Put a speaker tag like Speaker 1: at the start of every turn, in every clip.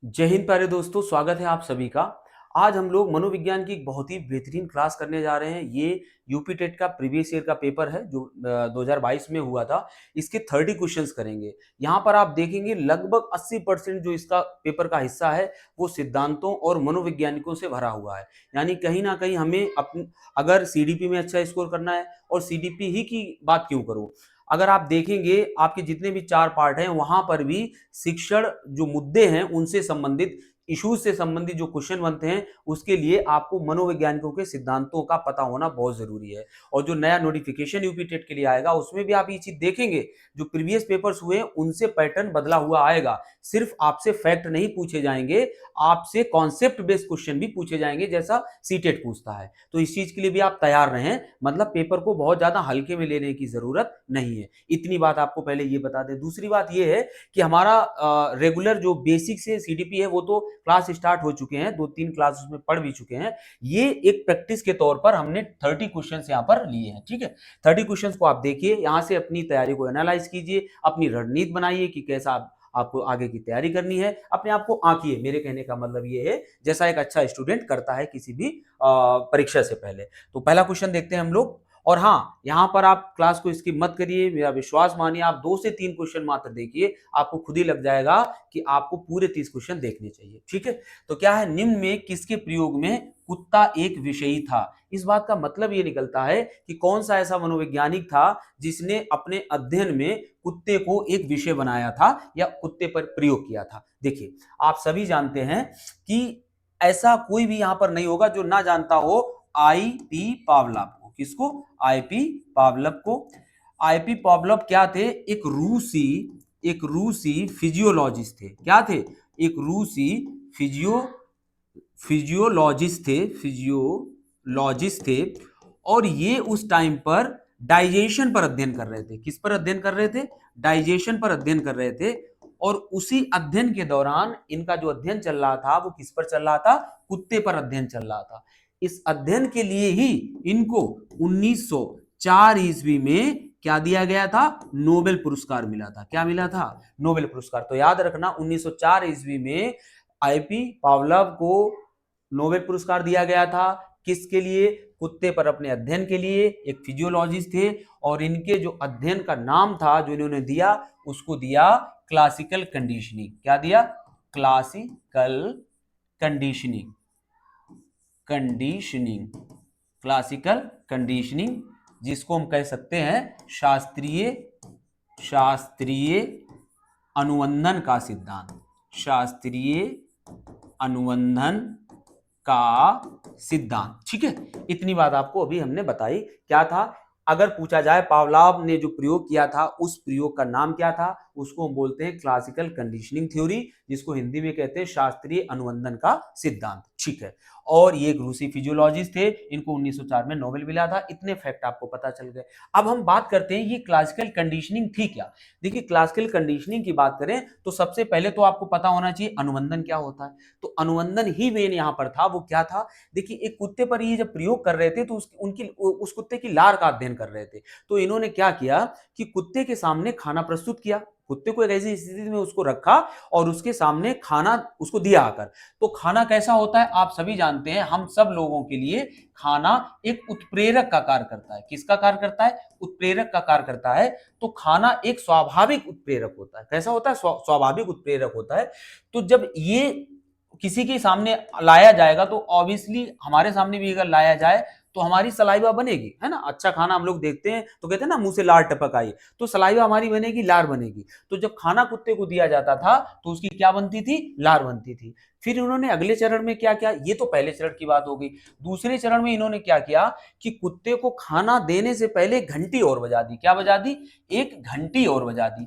Speaker 1: जय हिंद प्यारे दोस्तों, स्वागत है आप सभी का। आज हम लोग मनोविज्ञान की एक बहुत ही बेहतरीन क्लास करने जा रहे हैं। ये यूपी टेट का प्रीवियस ईयर का पेपर है जो 2022 में हुआ था। इसके 30 क्वेश्चंस करेंगे। यहाँ पर आप देखेंगे लगभग 80% जो इसका पेपर का हिस्सा है वो सिद्धांतों और मनोवैज्ञानिकों से भरा हुआ है। यानी कहीं ना कहीं हमें अगर सीडीपी में अच्छा स्कोर करना है, और सीडीपी ही की बात क्यों करूं, अगर आप देखेंगे आपके जितने भी 4 पार्ट हैं वहां पर भी शिक्षण जो मुद्दे हैं उनसे संबंधित, इश्यूज से संबंधित जो क्वेश्चन बनते हैं उसके लिए आपको मनोवैज्ञानिकों के सिद्धांतों का पता होना बहुत जरूरी है। और जो नया नोटिफिकेशन यूपी टेट के लिए आएगा उसमें भी आप ये चीज देखेंगे, जो प्रीवियस पेपर्स हुए उनसे पैटर्न बदला हुआ आएगा। सिर्फ आपसे फैक्ट नहीं पूछे जाएंगे, आपसे कॉन्सेप्ट बेस्ड क्वेश्चन भी पूछे जाएंगे जैसा सीटेट पूछता है। तो इस चीज के लिए भी आप तैयार रहें, मतलब पेपर को बहुत ज्यादा हल्के में लेने की जरूरत नहीं है। इतनी बात आपको पहले ये बता दें। दूसरी बात ये है कि हमारा रेगुलर जो बेसिक से सीडीपी है वो तो क्लास स्टार्ट हो चुके हैं, 2-3 क्लास उसमें पढ़ भी चुके हैं। ये एक प्रैक्टिस के तौर पर हमने 30 क्वेश्चन यहाँ पर लिए हैं। ठीक है, 30 क्वेश्चन को आप देखिए, यहाँ से अपनी तैयारी को एनालाइज कीजिए, अपनी रणनीति बनाइए कि कैसा आपको आगे की तैयारी करनी है। अपने आप को आंकिए, मेरे कहने का मतलब ये है जैसा एक अच्छा स्टूडेंट करता है किसी भी परीक्षा से पहले। तो पहला क्वेश्चन देखते हैं हम लोग। और हाँ, यहाँ पर आप क्लास को स्किप मत करिए, मेरा विश्वास मानिए, आप 2 से 3 क्वेश्चन मात्र देखिए, आपको खुद ही लग जाएगा कि आपको पूरे 30 क्वेश्चन देखने चाहिए। ठीक है, तो क्या है, निम्न में किसके प्रयोग में कुत्ता एक विषयी था। इस बात का मतलब ये निकलता है कि कौन सा ऐसा मनोवैज्ञानिक था जिसने अपने अध्ययन में कुत्ते को एक विषय बनाया था या कुत्ते पर प्रयोग किया था। देखिए, आप सभी जानते हैं कि ऐसा कोई भी यहां पर नहीं होगा जो ना जानता हो आई.पी. पावलोव को। किसको? आई.पी. पावलोव को। आई.पी. पावलोव क्या थे? एक रूसी फिजियोलॉजिस्ट थे। क्या थे? एक रूसी फिजियोलॉजिस्ट थे। और ये उस टाइम पर डाइजेशन पर अध्ययन कर रहे थे। किस पर अध्ययन कर रहे थे? डाइजेशन पर अध्ययन कर रहे थे। और उसी अध्ययन के दौरान इनका जो अध्ययन चल रहा था वो किस पर चल रहा था? कुत्ते पर अध्ययन चल रहा था। इस अध्ययन के लिए ही इनको 1904 ईस्वी में क्या दिया गया था? नोबेल पुरस्कार मिला था। क्या मिला था? नोबेल पुरस्कार। तो याद रखना, 1904 ईस्वी में आई.पी. पावलोव को नोबेल पुरस्कार दिया गया था। किसके लिए? कुत्ते पर अपने अध्ययन के लिए। एक फिजियोलॉजिस्ट थे और इनके जो अध्ययन का नाम था जो इन्होंने दिया उसको दिया क्लासिकल कंडीशनिंग। क्या दिया? Classical conditioning. क्लासिकल कंडीशनिंग, जिसको हम कह सकते हैं शास्त्रीय अनुवंधन का सिद्धांत। शास्त्रीय अनुवंधन का सिद्धांत। ठीक है, इतनी बात आपको अभी हमने बताई। क्या था? अगर पूछा जाए पावलोव ने जो प्रयोग किया था उस प्रयोग का नाम क्या था, उसको हम बोलते हैं क्लासिकल कंडीशनिंग थ्योरी, जिसको हिंदी में कहते हैं शास्त्रीय अनुवंधन का सिद्धांत। ठीक है, और ये एक रूसी फिजियोलॉजिस्ट थे, इनको 1904 में नोबेल मिला था। इतने फैक्ट आपको पता चल गए। अब हम बात करते हैं ये क्लासिकल कंडीशनिंग थी क्या। देखिए, क्लासिकल कंडीशनिंग की बात करें तो सबसे पहले तो आपको पता होना चाहिए अनुवंधन क्या होता है। तो अनुवंधन ही मेन यहाँ पर था। वो क्या था? देखिए, एक कुत्ते पर ये जब प्रयोग कर रहे थे तो उस कुत्ते की लार का अध्ययन कर रहे थे। तो इन्होंने क्या किया कि कुत्ते के सामने खाना प्रस्तुत किया, कुत्ते को एक ऐसी स्थिति में उसको रखा और उसके सामने खाना उसको दिया आकर। तो खाना कैसा होता है आप सभी जानते हैं, हम सब लोगों के लिए खाना एक उत्प्रेरक का कार्य करता है। किसका कार्य करता है? उत्प्रेरक का कार्य करता है। तो खाना एक स्वाभाविक उत्प्रेरक होता है। कैसा होता है? स्वाभाविक उत्प्रेरक होता है। तो जब ये किसी के सामने लाया जाएगा तो ऑब्वियसली हमारे सामने भी अगर लाया जाए तो हमारी सलाइवा बनेगी, है ना। अच्छा खाना हम लोग देखते हैं तो कहते हैं ना मुंह से लार टपक आई, तो सलाइवा हमारी बनेगी, लार बनेगी। तो जब खाना कुत्ते को दिया जाता था तो उसकी क्या बनती थी? लार बनती थी। फिर उन्होंने अगले चरण में क्या किया? ये तो पहले चरण की बात हो गई। दूसरे चरण में इन्होंने क्या किया कि कुत्ते को खाना देने से पहले घंटी और बजा दी। क्या बजा दी? एक घंटी और बजा दी।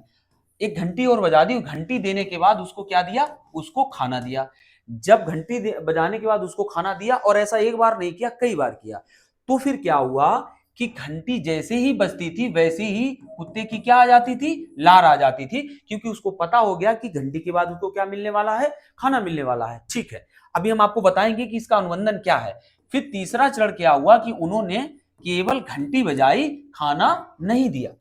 Speaker 1: एक घंटी और बजा दी। घंटी देने के बाद उसको क्या दिया? उसको खाना दिया। जब घंटी बजाने के बाद उसको खाना दिया, और ऐसा एक बार नहीं किया, कई बार किया, तो फिर क्या हुआ कि घंटी जैसे ही बजती थी वैसे ही कुत्ते की क्या आ जाती थी? लार आ जाती थी, क्योंकि उसको पता हो गया कि घंटी के बाद उसको क्या मिलने वाला है? खाना मिलने वाला है। ठीक है, अभी हम आपको बताएंगे कि इसका अनुबंधन क्या है। फिर तीसरा चरण क्या हुआ कि उन्होंने केवल घंटी बजाई, खाना नहीं दिया।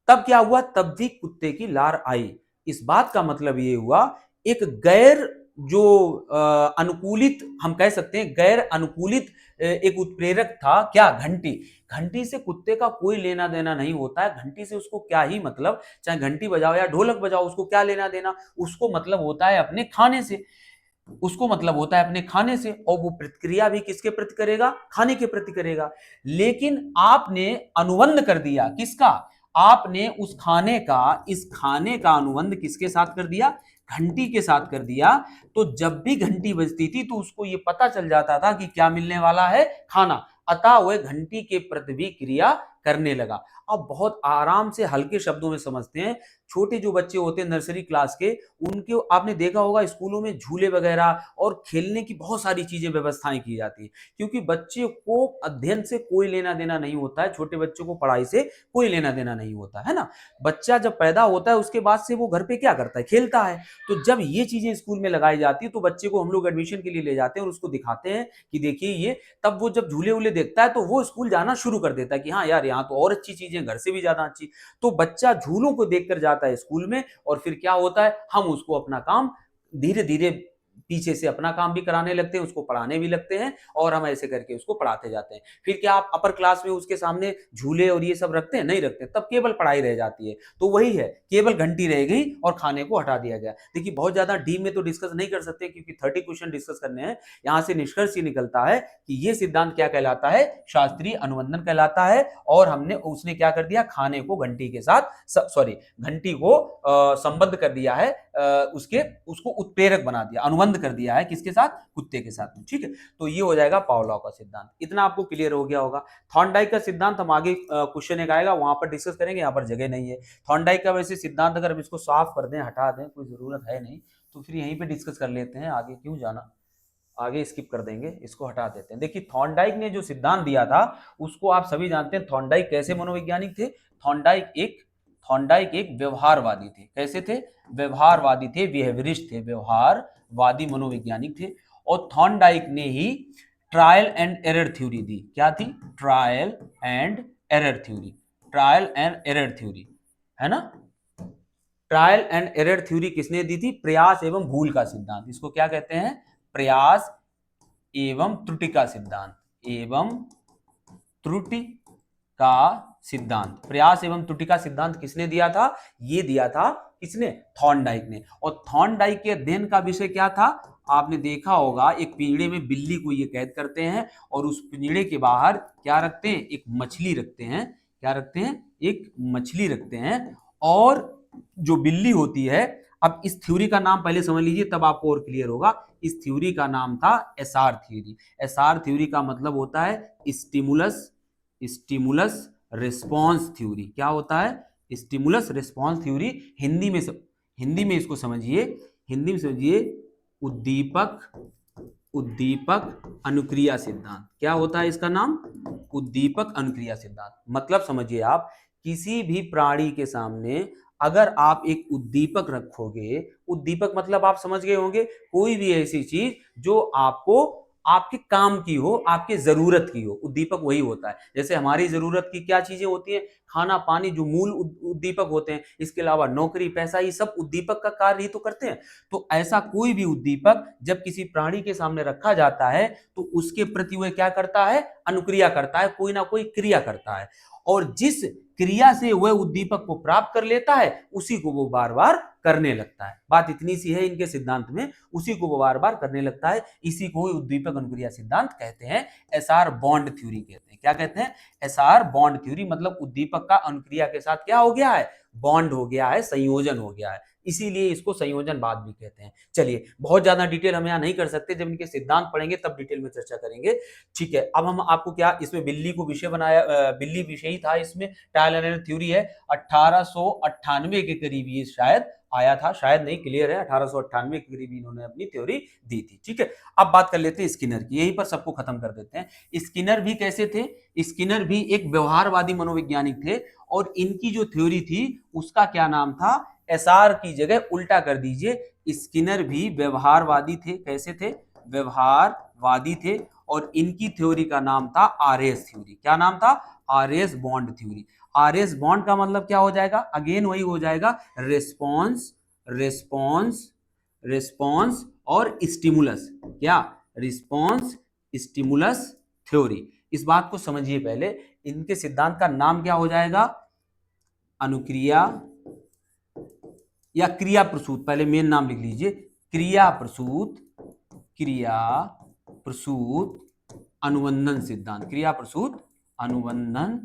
Speaker 1: तब क्या हुआ? तब भी कुत्ते की लार आई। इस बात का मतलब ये हुआ एक गैर जो अनुकूलित, हम कह सकते हैं गैर अनुकूलित एक उत्प्रेरक था, क्या? घंटी। घंटी से कुत्ते का कोई लेना देना नहीं होता है, घंटी से उसको क्या ही मतलब, चाहे घंटी बजाओ या ढोलक बजाओ, उसको क्या लेना देना, उसको मतलब होता है अपने खाने से, उसको मतलब होता है अपने खाने से, और वो प्रतिक्रिया भी किसके प्रति करेगा? खाने के प्रति करेगा। लेकिन आपने अनुबंध कर दिया, किसका? आपने उस खाने का, इस खाने का अनुबंध किसके साथ कर दिया? घंटी के साथ कर दिया। तो जब भी घंटी बजती थी तो उसको ये पता चल जाता था कि क्या मिलने वाला है? खाना। अतः वह घंटी के प्रति भी क्रिया करने लगा। अब बहुत आराम से हल्के शब्दों में समझते हैं। छोटे जो बच्चे होते हैं नर्सरी क्लास के, उनके आपने देखा होगा स्कूलों में झूले वगैरह और खेलने की बहुत सारी चीजें व्यवस्थाएं की जाती है, क्योंकि बच्चे को अध्ययन से कोई लेना देना नहीं होता है, छोटे बच्चों को पढ़ाई से कोई लेना देना नहीं होता है ना। बच्चा जब पैदा होता है उसके बाद से वो घर पे क्या करता है? खेलता है। तो जब ये चीजें स्कूल में लगाई जाती है तो बच्चे को हम लोग एडमिशन के लिए ले जाते हैं और उसको दिखाते हैं कि देखिए ये, तब वो जब झूले वूले देखता है तो वो स्कूल जाना शुरू कर देता है कि हाँ यार यहाँ तो और अच्छी चीजें, घर से भी ज्यादा अच्छी। तो बच्चा झूलों को देखकर जाता है स्कूल में, और फिर क्या होता है? हम उसको अपना काम धीरे धीरे पीछे से अपना काम भी कराने लगते हैं, उसको पढ़ाने भी लगते हैं, और हम ऐसे करके उसको पढ़ाते जाते हैं। फिर क्या आप अपर क्लास में उसके सामने झूले और ये सब रखते हैं? नहीं रखते, तब केवल पढ़ाई रह जाती है। तो वही है, केवल घंटी रह गई और खाने को हटा दिया गया। देखिए बहुत ज्यादा डीप में तो डिस्कस नहीं कर सकते क्योंकि 30 क्वेश्चन डिस्कस करने हैं। यहां से निष्कर्ष ये निकलता है कि ये सिद्धांत क्या कहलाता है? शास्त्रीय अनुबंधन कहलाता है। और हमने, उसने क्या कर दिया? खाने को घंटी के साथ, सॉरी, घंटी को संबद्ध कर दिया है, उसके, उसको उत्प्रेरक बना दिया, अनुबंध कर दिया है किसके साथ? कुत्ते के साथ। ठीक है, तो ये हो जाएगा पावलॉव का सिद्धांत। इतना आपको क्लियर हो गया होगा। थॉर्नडाइक का सिद्धांत हम आगे क्वेश्चन एक आएगा वहां पर डिस्कस करेंगे, यहाँ पर जगह नहीं है। थॉर्नडाइक का वैसे सिद्धांत अगर हम इसको साफ कर दें, हटा दें, कोई जरूरत है नहीं, तो फिर यहीं पे डिस्कस कर लेते हैं, आगे क्यों जाना, आगे स्किप कर देंगे, इसको हटा देते हैं। देखिए थॉर्नडाइक ने जो सिद्धांत दिया था उसको आप सभी जानते हैं। थॉर्नडाइक कैसे मनोवैज्ञानिक थे? थॉर्नडाइक एक व्यवहारवादी थे। कैसे थे? व्यवहारवादी थे, बिहेवियरिस्ट थे, व्यवहारवादी मनोवैज्ञानिक थे। और थॉर्नडाइक ने ही ट्रायल एंड एरर थ्योरी दी। क्या थी? Trial and error theory. Trial and error theory, है ना। ट्रायल एंड एरर थ्योरी किसने दी थी? प्रयास एवं भूल का सिद्धांत। इसको क्या कहते हैं? प्रयास एवं त्रुटि का सिद्धांत। एवं त्रुटि का सिद्धांत। प्रयास एवं त्रुटि का सिद्धांत किसने दिया था? ये दिया था किसने? थॉर्नडाइक ने। और थॉर्नडाइक के अध्ययन का विषय क्या था? आपने देखा होगा, एक पिंजड़े में बिल्ली को ये कैद करते हैं और उस पिंजड़े के बाहर क्या रखते हैं? एक मछली रखते हैं। क्या रखते हैं? एक मछली रखते हैं। और जो बिल्ली होती है, अब इस थ्योरी का नाम पहले समझ लीजिए तब आपको और क्लियर होगा। इस थ्योरी का नाम था एसआर थ्योरी। एसआर थ्योरी का मतलब होता है स्टिमुलस स्टिमुलस रिस्पॉन्स थ्योरी। क्या होता है? Stimulus response theory. हिंदी में इसको समझिए, हिंदी में समझिए, उद्दीपक उद्दीपक अनुक्रिया सिद्धांत। क्या होता है इसका नाम? उद्दीपक अनुक्रिया सिद्धांत। मतलब समझिए आप, किसी भी प्राणी के सामने अगर आप एक उद्दीपक रखोगे, उद्दीपक मतलब आप समझ गए होंगे, कोई भी ऐसी चीज जो आपको, आपके काम की हो, आपके जरूरत की हो, उद्दीपक वही होता है। जैसे हमारी जरूरत की क्या चीजें होती हैं? खाना पानी, जो मूल उद्दीपक होते हैं। इसके अलावा नौकरी पैसा, ये सब उद्दीपक का कार्य ही तो करते हैं। तो ऐसा कोई भी उद्दीपक जब किसी प्राणी के सामने रखा जाता है तो उसके प्रति वह क्या करता है? अनुक्रिया करता है, कोई ना कोई क्रिया करता है। और जिस क्रिया से वह उद्दीपक को प्राप्त कर लेता है उसी को वो बार बार करने लगता है। बात इतनी सी है इनके सिद्धांत में, उसी को वो बार बार करने लगता है। इसी को उद्दीपक अनुक्रिया सिद्धांत कहते हैं। एसआर बॉन्ड थ्योरी कहते हैं। क्या कहते हैं? SR bond theory. मतलब उद्दीपक का अनुक्रिया के साथ क्या हो गया है? बॉन्ड हो गया है, संयोजन हो गया है, इसीलिए इसको संयोजनवाद भी कहते हैं। चलिए, बहुत ज्यादा डिटेल हम यहाँ नहीं कर सकते, जब इनके सिद्धांत पढ़ेंगे तब डिटेल में चर्चा करेंगे। ठीक है, अब हम आपको क्या, इसमें बिल्ली को विषय बनाया, बिल्ली विषय ही था इसमें। ट्रायल एंड एरर थ्योरी है। 1898 के करीब ये शायद आया था, शायद नहीं, क्लियर है, 1898 के करीब इन्होंने अपनी थ्योरी दी थी। ठीक है, अब बात कर लेते हैं स्किनर की, यहीं पर सबको खत्म कर देते हैं। स्किनर भी कैसे थे? स्किनर भी एक व्यवहारवादी मनोवैज्ञानिक थे, और इनकी जो थ्योरी थी उसका क्या नाम था? एसआर की जगह उल्टा कर दीजिए, स्किनर भी व्यवहारवादी थे। कैसे थे? व्यवहारवादी थे। और इनकी थ्योरी का नाम था आरएस थ्योरी। क्या नाम था? RS bond theory. RS bond का मतलब क्या हो जाएगा? अगेन वही हो जाएगा, रिस्पॉन्स रिस्पॉन्स रिस्पॉन्स और स्टिमुलस, क्या, रिस्पॉन्स स्टिमुलस थ्योरी। इस बात को समझिए पहले, इनके सिद्धांत का नाम क्या हो जाएगा, अनुक्रिया या क्रिया प्रसूत, पहले मेन नाम लिख लीजिए, क्रिया प्रसूत, क्रिया प्रसूत अनुबंधन सिद्धांत, क्रिया प्रसूत अनुबंधन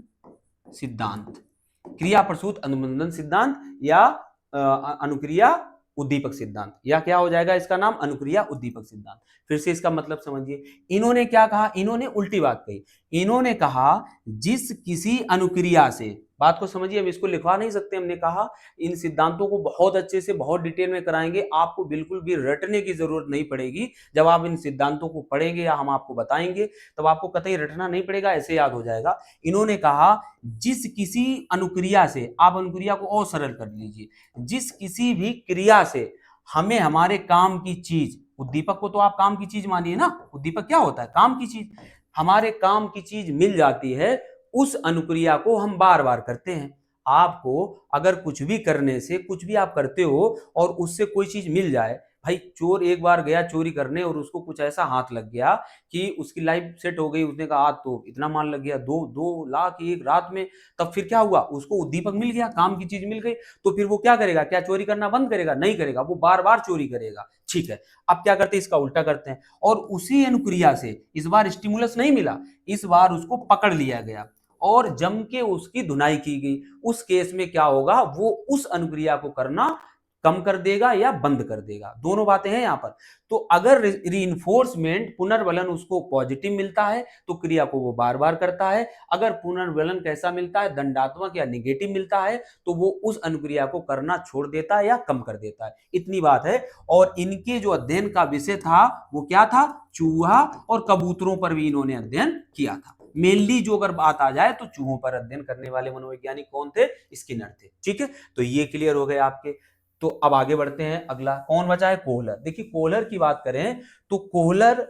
Speaker 1: सिद्धांत, क्रिया प्रसूत अनुबंधन सिद्धांत या अनुक्रिया उद्दीपक सिद्धांत, या क्या हो जाएगा इसका नाम, अनुक्रिया उद्दीपक सिद्धांत। फिर से इसका मतलब समझिए, इन्होंने क्या कहा, इन्होंने उल्टी बात कही। इन्होंने कहा जिस किसी अनुक्रिया से, बात को समझिए, हम इसको लिखवा नहीं सकते, हमने कहा इन सिद्धांतों को बहुत अच्छे से बहुत डिटेल में कराएंगे, आपको बिल्कुल भी रटने की जरूरत नहीं पड़ेगी। जब आप इन सिद्धांतों को पढ़ेंगे या हम आपको बताएंगे तब आपको कतई रटना नहीं पड़ेगा, ऐसे याद हो जाएगा। इन्होंने कहा जिस किसी अनुक्रिया से, आप अनुक्रिया को और सरल कर लीजिए, जिस किसी भी क्रिया से हमें हमारे काम की चीज, उद्दीपक को तो आप काम की चीज मानिए ना, उद्दीपक क्या होता है, काम की चीज, हमारे काम की चीज मिल जाती है, उस अनुक्रिया को हम बार बार करते हैं। आपको अगर कुछ भी करने से, कुछ भी आप करते हो और उससे कोई चीज मिल जाए, भाई चोर एक बार गया चोरी करने और उसको कुछ ऐसा हाथ लग गया कि उसकी लाइफ सेट हो गई, उसने कहा आज तो इतना माल लग गया, 2 लाख एक रात में, तब फिर क्या हुआ, उसको उद्दीपक मिल गया, काम की चीज मिल गई, तो फिर वो क्या करेगा, क्या चोरी करना बंद करेगा, नहीं करेगा, वो बार बार चोरी करेगा। ठीक है, अब क्या करते हैं, इसका उल्टा करते हैं, और उसी अनुक्रिया से इस बार स्टिमुलस नहीं मिला, इस बार उसको पकड़ लिया गया और जम के उसकी धुनाई की गई। उस केस में क्या होगा, वो उस अनुक्रिया को करना कम कर देगा या बंद कर देगा, दोनों बातें हैं यहां पर। तो अगर रीइंफोर्समेंट, पुनर्बलन उसको पॉजिटिव मिलता है तो क्रिया को वो बार बार करता है, अगर पुनर्बलन कैसा मिलता है, दंडात्मक या निगेटिव मिलता है, तो वो उस अनुक्रिया को करना छोड़ देता है या कम कर देता है, इतनी बात है। और इनके जो अध्ययन का विषय था वो क्या था, चूहा और कबूतरों पर भी इन्होंने अध्ययन किया था। मेनली जो अगर बात आ जाए तो चूहों पर अध्ययन करने वाले मनोवैज्ञानिक कौन थे, स्किनर थे। ठीक है, तो ये क्लियर हो गए आपके। तो अब आगे बढ़ते हैं, अगला कौन बचा है, कोहलर। देखिए कोहलर की बात करें तो कोहलर,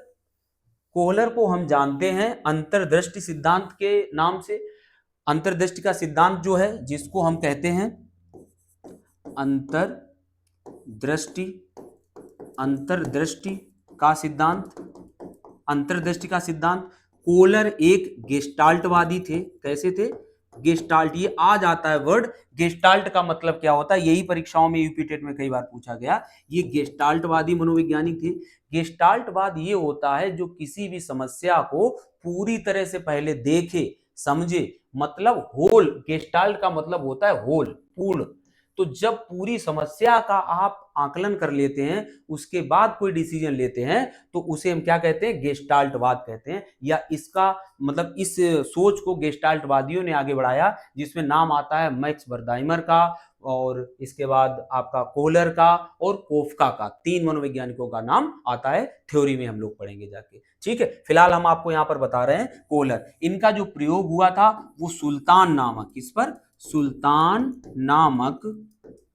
Speaker 1: कोहलर को हम जानते हैं अंतर्दृष्टि सिद्धांत के नाम से। अंतर्दृष्टि का सिद्धांत जो है, जिसको हम कहते हैं अंतर्दृष्टि, अंतर्दृष्टि का सिद्धांत, अंतर्दृष्टि का सिद्धांत। कोहलर एक गेस्टाल्टवादी थे, कैसे थे, गेस्टाल्ट, ये आ जाता है वर्ड, गेस्टाल्ट का मतलब क्या होता है, यही परीक्षाओं में यूपी टेट में कई बार पूछा गया, ये गेस्टाल्टवादी मनोवैज्ञानिक थे। गेस्टाल्टवाद ये होता है जो किसी भी समस्या को पूरी तरह से पहले देखे समझे, मतलब होल, गेस्टाल्ट का मतलब होता है होल, पूर्ण। तो जब पूरी समस्या का आप आकलन कर लेते हैं, उसके बाद कोई डिसीजन लेते हैं, तो उसे हम क्या कहते हैं, गेस्टाल्टवाद कहते हैं। या इसका मतलब इस सोच को गेस्टाल्टवादियों ने आगे बढ़ाया, जिसमें नाम आता है मैक्स बर्दाइमर का, और इसके बाद आपका कोहलर का और कोफका का, 3 मनोवैज्ञानिकों का नाम आता है, थ्योरी में हम लोग पढ़ेंगे जाके। ठीक है, फिलहाल हम आपको यहां पर बता रहे हैं कोहलर। इनका जो प्रयोग हुआ था वो सुल्तान नामक, किस पर, सुल्तान नामक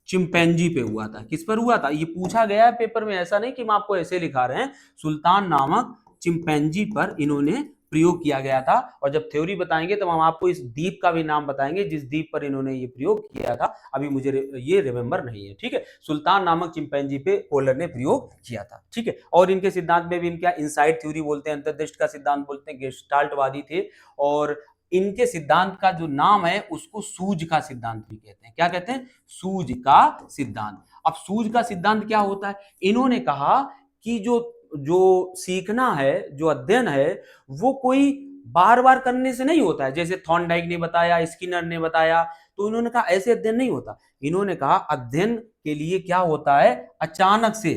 Speaker 1: चिंपैंजी पे हुआ था। किस पर हुआ था, ये पूछा गया है पेपर में, ऐसा नहीं कि हम आपको ऐसे लिखा रहे हैं। सुल्तान नामक चिंपैंजी पर इन्होंने प्रयोग किया गया था। और जब थ्योरी बताएंगे तब हम आपको इस द्वीप का भी नाम बताएंगे जिस द्वीप पर इन्होंने ये प्रयोग किया था, अभी मुझे ये रिमेंबर नहीं है। ठीक है, सुल्तान नामक चिंपैंजी पे कोहलर ने प्रयोग किया था। ठीक है, और इनके सिद्धांत में भी इनका इनसाइड थ्योरी बोलते हैं, अंतर्दृष्टि का सिद्धांत बोलते हैं, गेस्टाल्टवादी थे। और इनके सिद्धांत का जो नाम है उसको सूझ का सिद्धांत भी कहते हैं। क्या कहते हैं, सूझ का सिद्धांत। अब सूझ का सिद्धांत क्या होता है, इन्होंने कहा कि जो जो सीखना है, जो अध्ययन है, वो कोई बार बार करने से नहीं होता है, जैसे थॉर्नडाइक ने बताया, स्किनर ने बताया, तो इन्होंने कहा ऐसे अध्ययन नहीं होता। इन्होंने कहा अध्ययन के लिए क्या होता है, अचानक से,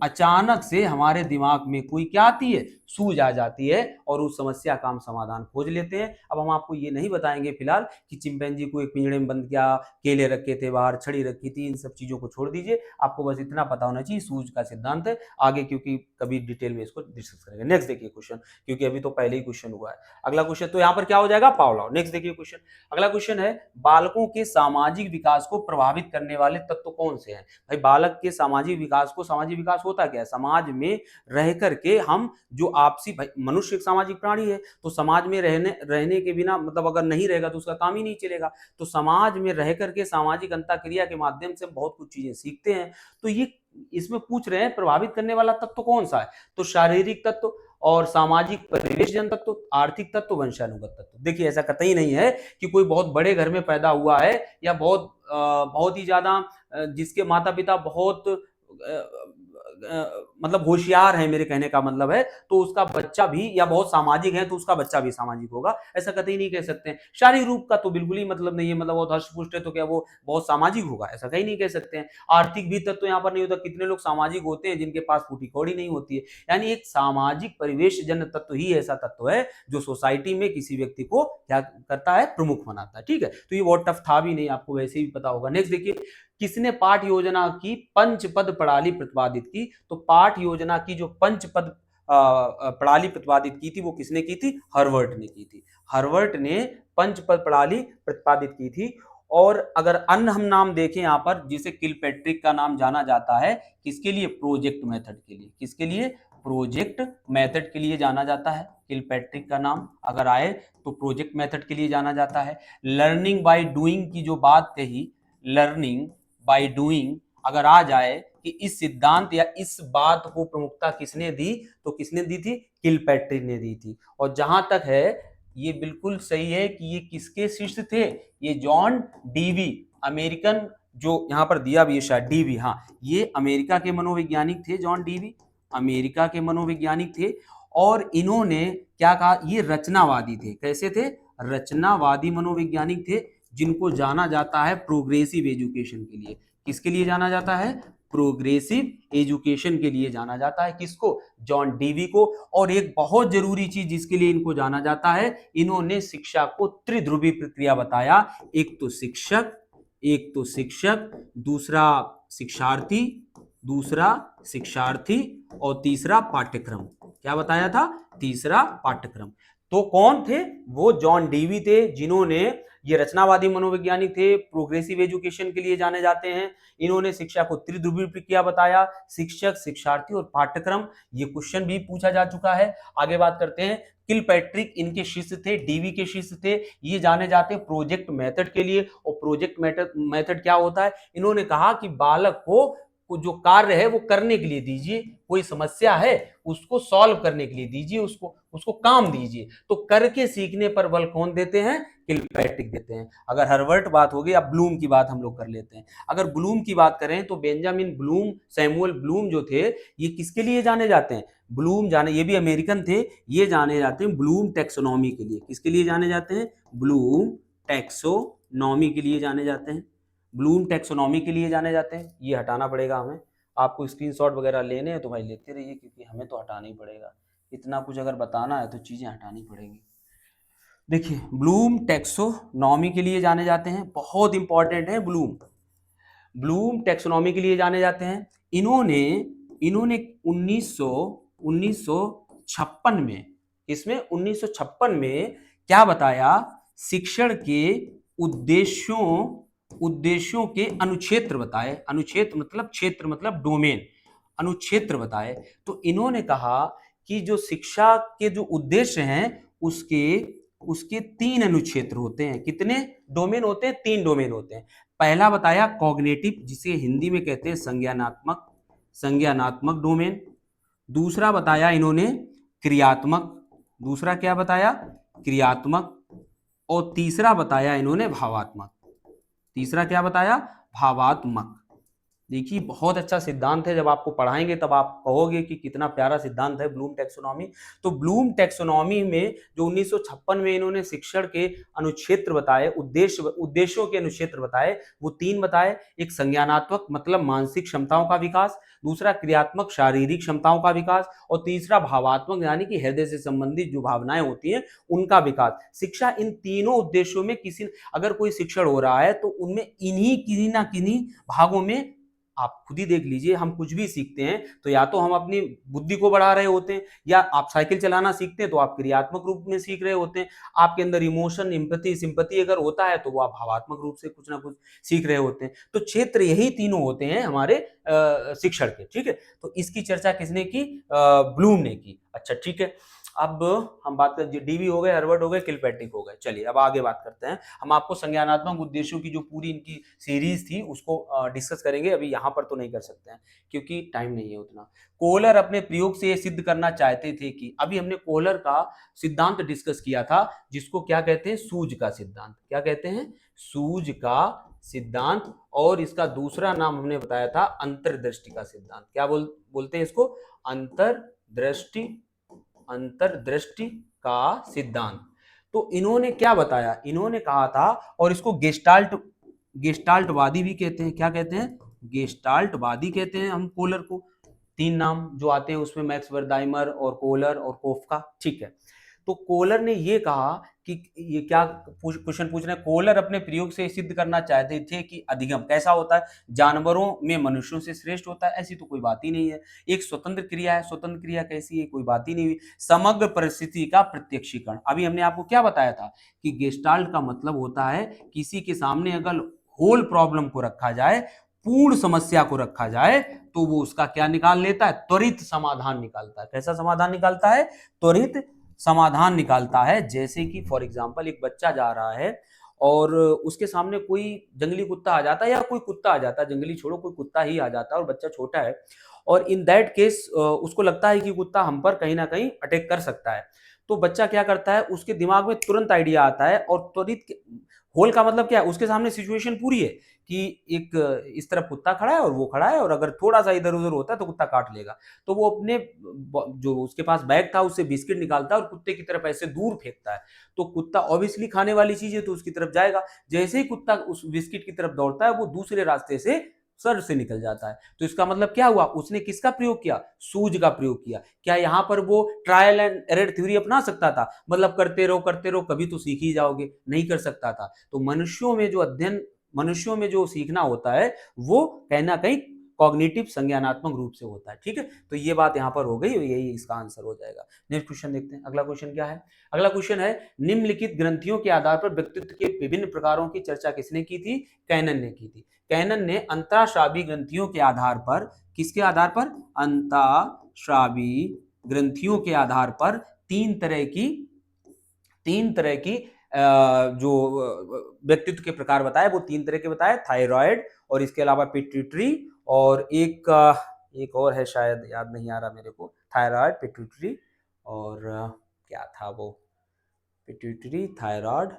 Speaker 1: अचानक से हमारे दिमाग में कोई क्या आती है, सूझ आ जाती है और उस समस्या का हम समाधान खोज लेते हैं। अब हम आपको ये नहीं बताएंगे फिलहाल कि चिंपैंजी को एक पिंजड़े में बंद किया, केले रखे थे बाहर, छड़ी रखी थी, इन सब चीजों को छोड़ दीजिए, आपको बस इतना पता होना चाहिए सूझ का सिद्धांत है। आगे क्योंकि कभी डिटेल में इसको डिस्कस करेंगे। नेक्स्ट देखिए क्वेश्चन, क्योंकि अभी तो पहले ही क्वेश्चन हुआ है। अगला क्वेश्चन तो यहाँ पर क्या हो जाएगा, पावलोव। नेक्स्ट देखिए क्वेश्चन, अगला क्वेश्चन है बालकों के सामाजिक विकास को प्रभावित करने वाले तत्व कौन से हैं। भाई बालक के सामाजिक विकास को, सामाजिक विकास होता क्या है, समाज में रह करके हम जो आपसी, भाई मनुष्य एक सामाजिक प्राणी है, तो समाज में रहने के बिना, मतलब अगर नहीं रहेगा तो उसका काम ही नहीं चलेगा। तो समाज में रह करके सामाजिक अंतःक्रिया के माध्यम से बहुत कुछ चीजें सीखते हैं। तो ये इसमें पूछ रहे हैं प्रभावित करने वाला तत्व कौन सा है, तो शारीरिक तत्व और सामाजिक परिवेशजन तत्व, आर्थिक तत्व, वंशानुगत तत्व। देखिए ऐसा कतई नहीं है कि कोई बहुत बड़े घर में पैदा हुआ है या बहुत ही ज्यादा जिसके माता पिता बहुत मतलब होशियार है, मेरे कहने का मतलब है, तो उसका बच्चा भी, या बहुत सामाजिक है तो उसका बच्चा भी सामाजिक होगा, ऐसा कतई नहीं कह सकते हैं। शारीरिक रूप का तो बिल्कुल ही मतलब नहीं है, मतलब वो हष्ट-पुष्ट है तो क्या वो बहुत सामाजिक होगा, ऐसा कहीं नहीं कह सकते हैं। आर्थिक भी तत्व यहाँ पर नहीं होता, कितने लोग सामाजिक होते हैं जिनके पास फूटी कौड़ी नहीं होती है। यानी एक सामाजिक परिवेश जन्य तत्व ही ऐसा तत्व है जो सोसाइटी में किसी व्यक्ति को क्या करता है, प्रमुख बनाता है। ठीक है, तो ये बहुत टफ था भी नहीं, आपको वैसे ही पता होगा। नेक्स्ट देखिए, किसने पाठ योजना की पंचपद प्रणाली प्रतिपादित की, तो पाठ योजना की जो पंचपद प्रणाली प्रतिपादित की थी वो किसने की थी, हर्वर्ट ने की थी। हर्वर्ट ने पंचपद प्रणाली प्रतिपादित की थी। और अगर अन्य हम नाम देखें यहाँ पर, जिसे किलपैट्रिक का नाम जाना जाता है, किसके लिए, प्रोजेक्ट मेथड के लिए, किसके लिए, प्रोजेक्ट मेथड के लिए जाना जाता है। किलपैट्रिक का नाम अगर आए तो प्रोजेक्ट मेथड के लिए जाना जाता है। लर्निंग बाय डूइंग की जो बात कही, लर्निंग बाय डूइंग अगर आ जाए कि इस सिद्धांत या इस बात को प्रमुखता किसने दी, तो किसने दी थी, किलपैट्रिक ने दी थी। और जहां तक है ये बिल्कुल सही है कि ये किसके शिष्य थे, ये जॉन डीवी, अमेरिकन, जो यहाँ पर दिया भी है शायद डीवी, हाँ ये अमेरिका के मनोवैज्ञानिक थे, जॉन डीवी अमेरिका के मनोवैज्ञानिक थे। और इन्होंने क्या कहा, ये रचनावादी थे। कैसे थे, रचनावादी मनोवैज्ञानिक थे, जिनको जाना जाता है प्रोग्रेसिव एजुकेशन के लिए। किसके लिए जाना जाता है, प्रोग्रेसिव एजुकेशन के लिए जाना जाता है। किसको, जॉन डीवी को। और एक बहुत जरूरी चीज जिसके लिए इनको जाना जाता है, इन्होंने शिक्षा को त्रिध्रुवी प्रक्रिया बताया। एक तो शिक्षक, दूसरा शिक्षार्थी, और तीसरा पाठ्यक्रम। क्या बताया था, तीसरा पाठ्यक्रम। तो कौन थे, वो जॉन डीवी थे, जिन्होंने, ये रचनावादी मनोवैज्ञानिक थे, प्रोग्रेसिव एजुकेशन के लिए जाने जाते हैं। इन्होंने शिक्षा को त्रिध्रुवी प्रक्रिया बताया, शिक्षक, शिक्षार्थी और पाठ्यक्रम। ये क्वेश्चन भी पूछा जा चुका है। आगे बात करते हैं, किलपैट्रिक इनके शिष्य थे, डीवी के शिष्य थे। ये जाने जाते हैं प्रोजेक्ट मेथड के लिए। और प्रोजेक्ट मेथड क्या होता है, इन्होंने कहा कि बालक को जो कार्य है वो करने के लिए दीजिए, कोई समस्या है उसको सॉल्व करने के लिए दीजिए, उसको काम दीजिए। तो करके सीखने पर बल कौन देते हैं, किलपैट्रिक देते हैं। अगर हर्वर्ट बात होगी, अब ब्लूम की बात हम लोग कर लेते हैं। अगर ब्लूम की बात करें तो बेंजामिन ब्लूम, सैमुअल ब्लूम जो थे, ये किसके लिए जाने जाते हैं, ब्लूम जाने, ये भी अमेरिकन थे, ये जाने जाते हैं ब्लूम टैक्सोनॉमी के लिए। किसके लिए जाने जाते हैं, ब्लूम टैक्सोनॉमी के लिए जाने जाते हैं, ब्लूम टैक्सोनॉमी के लिए जाने जाते हैं। ये हटाना पड़ेगा हमें, आपको स्क्रीनशॉट वगैरह लेने हैं तो भाई लेते रहिए, क्योंकि हमें तो हटाना ही पड़ेगा। इतना कुछ अगर बताना है तो चीजें हटानी पड़ेंगी। देखिए ब्लूम टैक्सोनॉमी के लिए जाने जाते हैं, बहुत इंपॉर्टेंट है ब्लूम टैक्सोनॉमी के लिए जाने जाते हैं। इन्होंने 1956 में, इसमें 1956 में क्या बताया, शिक्षण के उद्देश्यों के अनुक्षेत्र बताए। अनुक्षेत्र मतलब क्षेत्र, मतलब डोमेन, अनुक्षेत्र बताए। तो इन्होंने कहा कि जो शिक्षा के जो उद्देश्य हैं उसके 3 अनुक्षेत्र होते हैं। कितने डोमेन होते हैं, 3 डोमेन होते हैं। पहला बताया कॉग्निटिव, जिसे हिंदी में कहते हैं संज्ञानात्मक डोमेन। दूसरा बताया इन्होंने क्रियात्मक, दूसरा क्या बताया, क्रियात्मक। और तीसरा बताया इन्होंने भावात्मक, तीसरा क्या बताया, भावात्मक। देखिए बहुत अच्छा सिद्धांत है, जब आपको पढ़ाएंगे तब आप कहोगे कि कितना प्यारा सिद्धांत है ब्लूम टैक्सोनॉमी। तो ब्लूम टैक्सोनॉमी में जो 1956 में इन्होंने शिक्षण के अनुक्षेत्र बताए, उद्देश्यों के अनुक्षेत्र बताए, वो 3 बताए। एक संज्ञानात्मक मतलब मानसिक क्षमताओं का विकास, दूसरा क्रियात्मक शारीरिक क्षमताओं का विकास, और तीसरा भावात्मक यानी कि हृदय से संबंधित जो भावनाएं होती हैं उनका विकास। शिक्षा इन तीनों उद्देश्यों में अगर कोई शिक्षण हो रहा है तो उनमें इन्हीं किन्हीं ना किन्हीं भागों में, आप खुद ही देख लीजिए, हम कुछ भी सीखते हैं तो या तो हम अपनी बुद्धि को बढ़ा रहे होते हैं, या आप साइकिल चलाना सीखते हैं तो आप क्रियात्मक रूप में सीख रहे होते हैं। आपके अंदर इमोशन, एम्पैथी, सिंपैथी अगर होता है तो वो आप भावात्मक रूप से कुछ ना कुछ सीख रहे होते हैं। तो क्षेत्र यही तीनों होते हैं हमारे शिक्षण के। ठीक है, तो इसकी चर्चा किसने की, ब्लूम ने की। अच्छा ठीक है, अब हम बात करें, डीवी हो गए, हर्बर्ट हो गए, किलपैट्रिक हो गए। चलिए अब आगे बात करते हैं। हम आपको संज्ञानात्मक उद्देश्यों की जो पूरी इनकी सीरीज थी उसको डिस्कस करेंगे। अभी यहाँ पर तो नहीं कर सकते हैं क्योंकि टाइम नहीं है उतना। कोहलर अपने प्रयोग से ये सिद्ध करना चाहते थे कि, अभी हमने कोहलर का सिद्धांत डिस्कस किया था जिसको क्या कहते हैं, सूझ का सिद्धांत। क्या कहते हैं, सूझ का सिद्धांत। और इसका दूसरा नाम हमने बताया था अंतर्दृष्टि का सिद्धांत। क्या बोलते हैं इसको, अंतर्दृष्टि, अंतर्दृष्टि का सिद्धांत। तो इन्होंने क्या बताया, इन्होंने कहा था, और इसको गेस्टाल्टवादी भी कहते हैं। क्या कहते हैं, गेस्टाल्टवादी कहते हैं हम कोहलर को। तीन नाम जो आते हैं उसमें मैक्स वर्दाइमर और कोहलर और कोफका, ठीक है। तो कोहलर ने ये कहा कि, ये क्या क्वेश्चन पूछ रहे हैं, कोहलर अपने प्रयोग से सिद्ध करना चाहते थे कि अधिगम कैसा होता है, जानवरों में मनुष्यों से श्रेष्ठ होता है। ऐसी तो कोई बात ही नहीं है। एक स्वतंत्र क्रिया है, स्वतंत्र क्रिया कैसी है, कोई बात ही नहीं हुई। समग्र परिस्थिति का प्रत्यक्षीकरण, अभी हमने आपको क्या बताया था कि गेस्टाल्ट का मतलब होता है किसी के सामने अगर होल प्रॉब्लम को रखा जाए, पूर्ण समस्या को रखा जाए, तो वो उसका क्या निकाल लेता है, त्वरित समाधान निकालता है। कैसा समाधान निकालता है, त्वरित समाधान निकालता है। जैसे कि फॉर एग्जांपल एक बच्चा जा रहा है और उसके सामने कोई जंगली कुत्ता आ जाता है, या कोई कुत्ता आ जाता है, जंगली छोड़ो कोई कुत्ता ही आ जाता है, और बच्चा छोटा है, और इन दैट केस उसको लगता है कि कुत्ता हम पर कहीं ना कहीं अटैक कर सकता है। तो बच्चा क्या करता है, उसके दिमाग में तुरंत आइडिया आता है, और त्वरित, होल का मतलब क्या है, उसके सामने सिचुएशन पूरी है कि एक इस तरफ कुत्ता खड़ा है और वो खड़ा है, और अगर थोड़ा सा इधर उधर होता है तो कुत्ता काट लेगा। तो वो अपने जो उसके पास बैग था उससे बिस्किट निकालता है और कुत्ते की तरफ ऐसे दूर फेंकता है। तो कुत्ता ऑब्वियसली खाने वाली चीज है तो उसकी तरफ जाएगा। जैसे ही कुत्ता उस बिस्किट की तरफ दौड़ता है, वो दूसरे रास्ते से सर से निकल जाता है। तो इसका मतलब क्या हुआ, उसने किसका प्रयोग किया, सूझ का प्रयोग किया। क्या यहाँ पर वो ट्रायल एंड एरर थ्योरी अपना सकता था, मतलब करते रहो कभी तो सीख ही जाओगे, नहीं कर सकता था। तो मनुष्यों में जो अध्ययन, मनुष्यों में जो सीखना होता है वो कहीं ना कहीं कॉग्निटिव, संज्ञानात्मक रूप से होता है, ठीक है। तो ये बात यहाँ पर हो गई, यही इसका आंसर हो जाएगा। नेक्स्ट क्वेश्चन देखते हैं, अगला क्वेश्चन क्या है। अगला क्वेश्चन है, निम्नलिखित ग्रंथियों के आधार पर व्यक्तित्व के विभिन्न प्रकारों की चर्चा किसने की थी, कैनन ने की थी। कैनन ने अंतःस्रावी ग्रंथियों के आधार पर, किसके आधार पर, अंतःस्रावी ग्रंथियों के आधार पर तीन तरह की जो व्यक्तित्व के प्रकार बताए, वो तीन तरह के बताए, थायराइड, और इसके अलावा पिट्यूटरी, और एक और है शायद याद नहीं आ रहा मेरे को, थायराइड, पिट्यूटरी, और क्या था वो, पिट्यूटरी, थायराइड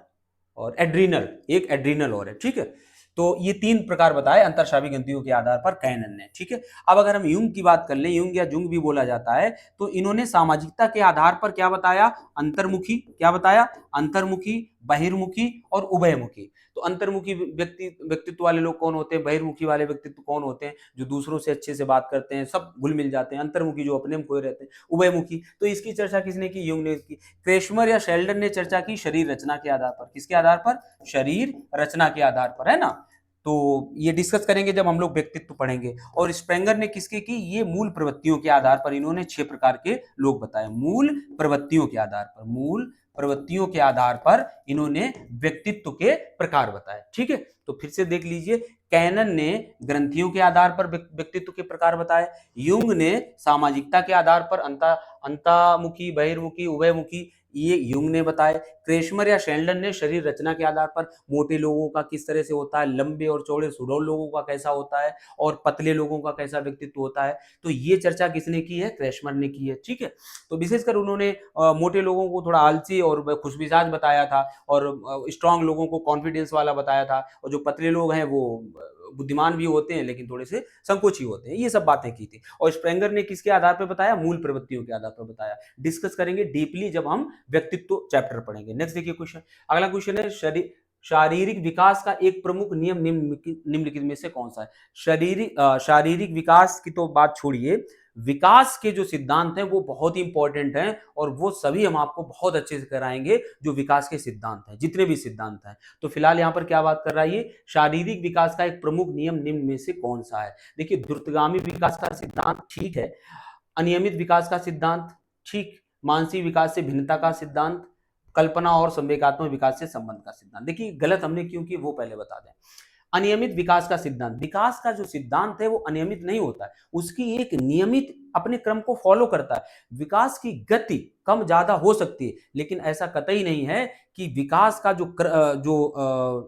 Speaker 1: और एड्रीनल, एक एड्रीनल और है, ठीक है। तो ये तीन प्रकार बताए अंतःस्रावी ग्रंथियों के आधार पर कैनन ने, ठीक है। अब अगर हम यूंग की बात कर लें, यूंग या जुंग भी बोला जाता है, तो इन्होंने सामाजिकता के आधार पर क्या बताया, अंतर्मुखी, क्या बताया, अंतर्मुखी, बहिर्मुखी और उभयमुखी। तो अंतर्मुखी व्यक्तित्व वाले लोग कौन होते हैं, बहिर्मुखी वाले व्यक्तित्व कौन होते हैं, जो दूसरों से अच्छे से बात करते हैं, सब घुल मिल जाते हैं। अंतर्मुखी जो अपने में खोए रहते हैं। उभयमुखी, तो इसकी चर्चा किसने की, यूंग ने की। क्रेशमर या शेल्डन ने चर्चा की शरीर रचना के आधार पर, किसके आधार पर, शरीर रचना के आधार पर, है ना। तो ये डिस्कस करेंगे जब हम लोग व्यक्तित्व पढ़ेंगे। और स्प्रेंगर ने किसके की, ये मूल प्रवृत्तियों के आधार पर, इन्होंने 6 प्रकार के लोग बताए, मूल प्रवृत्तियों के आधार पर, मूल प्रवृत्तियों के आधार पर इन्होंने व्यक्तित्व के प्रकार बताए, ठीक है। तो फिर से देख लीजिए, कैनन ने ग्रंथियों के आधार पर व्यक्तित्व के प्रकार बताए, युंग ने सामाजिकता के आधार पर अंतःमुखी, बहिर्मुखी, उभयमुखी, ये युंग ने बताए। क्रेशमर या शेल्डन ने शरीर रचना के आधार पर, मोटे लोगों का किस तरह से होता है, लंबे और चौड़े सुडौल लोगों का कैसा होता है, और पतले लोगों का कैसा व्यक्तित्व होता है, तो ये चर्चा किसने की है, क्रेशमर ने की है, ठीक है। तो विशेषकर उन्होंने मोटे लोगों को थोड़ा आलसी और खुशमिजाज बताया था, और स्ट्रांग लोगों को कॉन्फिडेंस वाला बताया था, और जो पतले लोग हैं वो बुद्धिमान भी होते हैं लेकिन थोड़े से संकोची होते हैं, ये सब बातें की थी। और स्प्रेंगर ने किसके आधार पर बताया, मूल प्रवृत्तियों के आधार पर बताया। डिस्कस करेंगे डीपली जब हम व्यक्तित्व चैप्टर पढ़ेंगे। नेक्स्ट देखिए क्वेश्चन, अगला क्वेश्चन है, शारीरिक विकास का एक प्रमुख नियम निम्नलिखित में से कौन सा है। शारीरिक विकास की तो बात छोड़िए, विकास के जो सिद्धांत हैं वो बहुत ही इंपॉर्टेंट हैं, और वो सभी हम आपको बहुत अच्छे से कराएंगे, जो विकास के सिद्धांत हैं, जितने भी सिद्धांत हैं। तो फिलहाल यहाँ पर क्या बात कर रहा है, ये शारीरिक विकास का एक प्रमुख नियम निम्न में से कौन सा है। देखिए, द्रुतगामी विकास का सिद्धांत ठीक है, अनियमित विकास का सिद्धांत ठीक, मानसिक विकास से भिन्नता का सिद्धांत, कल्पना और संवेगात्मक विकास से संबंध का सिद्धांत। देखिए गलत हमने क्यों की वो पहले बता दें। अनियमित विकास का सिद्धांत, विकास का जो सिद्धांत है वो अनियमित नहीं होता है, उसकी एक नियमित अपने क्रम को फॉलो करता है। विकास की गति कम ज्यादा हो सकती है, लेकिन ऐसा कतई नहीं है कि विकास का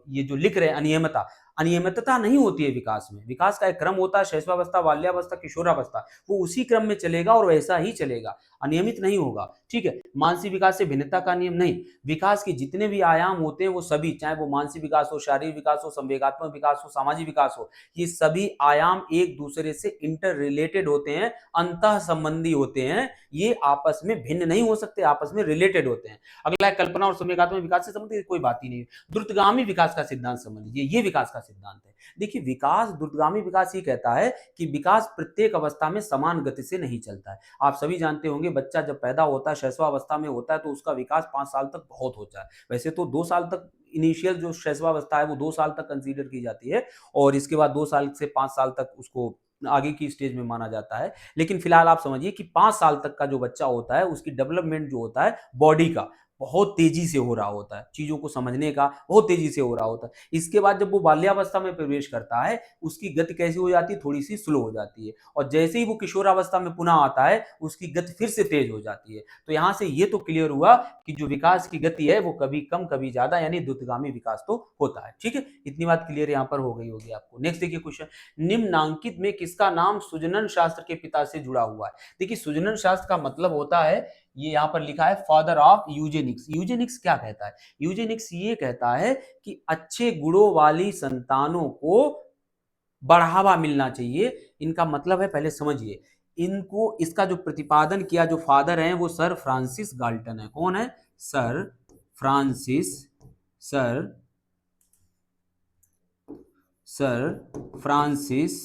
Speaker 1: ये जो लिख रहे हैं अनियमितता, अनियमितता नहीं होती है विकास में। विकास का एक क्रम होता है, शैशवावस्था, बाल्यावस्था, किशोरावस्था, वो उसी क्रम में चलेगा और वैसा ही चलेगा, अनियमित नहीं होगा। ठीक है, मानसिक विकास से भिन्नता का नियम नहीं। विकास के जितने भी आयाम होते हैं वो सभी, चाहे वो मानसिक विकास हो, शारीरिक विकास हो, संवेगात्मक विकास हो, सामाजिक विकास हो, ये सभी आयाम एक दूसरे से इंटर रिलेटेड होते हैं, अंतः संबंधी होते हैं, ये आपस में भिन्न नहीं हो सकते, आपस में रिलेटेड होते हैं। अगला है कल्पना और संवेगात्मक विकास से संबंधित कोई बात ही नहीं। द्रुतगामी विकास का सिद्धांत समझ लीजिए, ये विकास का सिद्धांत है। देखिए, विकास, द्रुतगामी विकास ये कहता है कि विकास प्रत्येक अवस्था में समान गति से नहीं चलता है। आप सभी जानते होंगे, बच्चा जब पैदा होता है, शैशवावस्था में होता है, तो उसका विकास 5 साल तक बहुत होता है। वैसे तो 2 साल तक इनिशियल जो शैशवावस्था है वो 2 साल तक कंसीडर की जाती है, और इसके बाद 2 साल से 5 साल तक उसको आगे की स्टेज में माना जाता है। लेकिन फिलहाल आप समझिए कि 5 साल तक का जो बच्चा होता है उसकी डेवलपमेंट जो होता है बॉडी का, बहुत तेजी से हो रहा होता है, चीजों को समझने का बहुत तेजी से हो रहा होता है। इसके बाद जब वो बाल्यावस्था में प्रवेश करता है, उसकी गति कैसी हो जाती है, थोड़ी सी स्लो हो जाती है, और जैसे ही वो किशोरावस्था में पुनः आता है उसकी गति फिर से तेज हो जाती है। तो यहां से ये तो क्लियर हुआ कि जो विकास की गति है वो कभी कम कभी ज्यादा, यानी द्रुतगामी विकास तो होता है। ठीक है, इतनी बात क्लियर यहाँ पर हो गई होगी आपको। नेक्स्ट देखिए क्वेश्चन, निम्नांकित में किसका नाम सुजनन शास्त्र के पिता से जुड़ा हुआ है? देखिए, सुजनन शास्त्र का मतलब होता है, ये यहां पर लिखा है, फादर ऑफ यूजेनिक्स। यूजेनिक्स क्या कहता है? यूजेनिक्स ये कहता है कि अच्छे गुणों वाली संतानों को बढ़ावा मिलना चाहिए। इनका मतलब है, पहले समझिए इनको, इसका जो प्रतिपादन किया जो फादर हैं वो सर फ्रांसिस गाल्टन है। कौन है? Sir Francis, sir Francis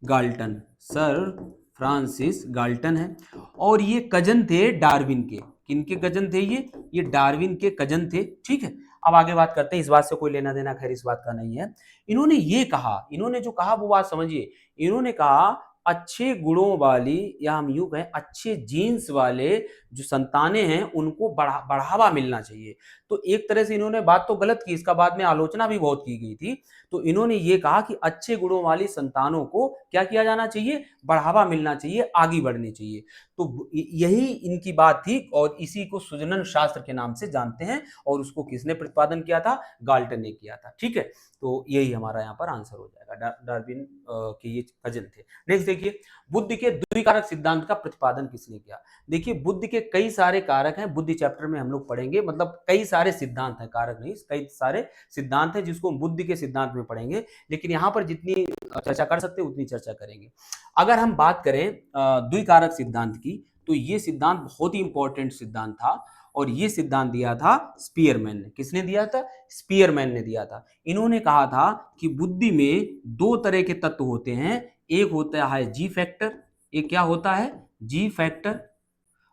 Speaker 1: Galton, sir Francis Galton है। और ये कजन थे डार्विन के। किनके कजन थे ये डार्विन के कजन थे। ठीक है, अब आगे बात करते हैं, इस बात से कोई लेना देना खैर इस बात का नहीं है। इन्होंने ये कहा, इन्होंने जो कहा वो बात समझिए। इन्होंने कहा अच्छे गुणों वाली, या हम यूं कहें अच्छे जीन्स वाले जो संतानें हैं उनको बढ़ावा मिलना चाहिए। तो एक तरह से इन्होंने बात तो गलत की, इसका बाद में आलोचना भी बहुत की गई थी। तो इन्होंने ये कहा कि अच्छे गुणों वाली संतानों को क्या किया जाना चाहिए? बढ़ावा मिलना चाहिए, आगे बढ़नी चाहिए। तो यही इनकी बात थी, और इसी को सुजनन शास्त्र के नाम से जानते हैं। और उसको किसने प्रतिपादन किया था? गाल्टन ने किया था। ठीक है, तो यही हमारा यहाँ पर आंसर हो जाएगा। डार्विन के ये कजन थे। नेक्स्ट देखिए, बुद्धि के द्विकारक सिद्धांत का प्रतिपादन किसने किया? देखिए, बुद्धि के कई सारे कारक हैं, बुद्धि चैप्टर में हम लोग पढ़ेंगे, मतलब कई सारे सिद्धांत हैं, कारक नहीं, कई सारे सिद्धांत हैं जिसको हम बुद्धि के सिद्धांत में पढ़ेंगे। लेकिन यहाँ पर जितनी चर्चा कर सकते हैं उतनी चर्चा करेंगे। अगर हम बात करें द्विकारक सिद्धांत की, तो ये सिद्धांत बहुत ही इंपॉर्टेंट सिद्धांत था, और ये सिद्धांत दिया था स्पीयरमैन ने। किसने दिया था? स्पीयरमैन ने दिया था। इन्होंने कहा था कि बुद्धि में 2 तरह के तत्व होते हैं, एक होता है जी फैक्टर, एक क्या होता है? जी फैक्टर,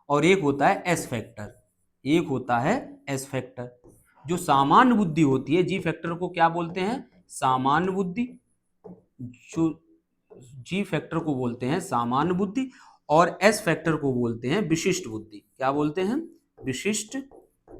Speaker 1: और एक होता है एस फैक्टर, एक होता है एस फैक्टर। जो सामान्य बुद्धि होती है, जी फैक्टर को क्या बोलते हैं? सामान्य बुद्धि। जो जी फैक्टर को बोलते हैं सामान्य बुद्धि, और एस फैक्टर को बोलते हैं विशिष्ट बुद्धि। क्या बोलते हैं? विशिष्ट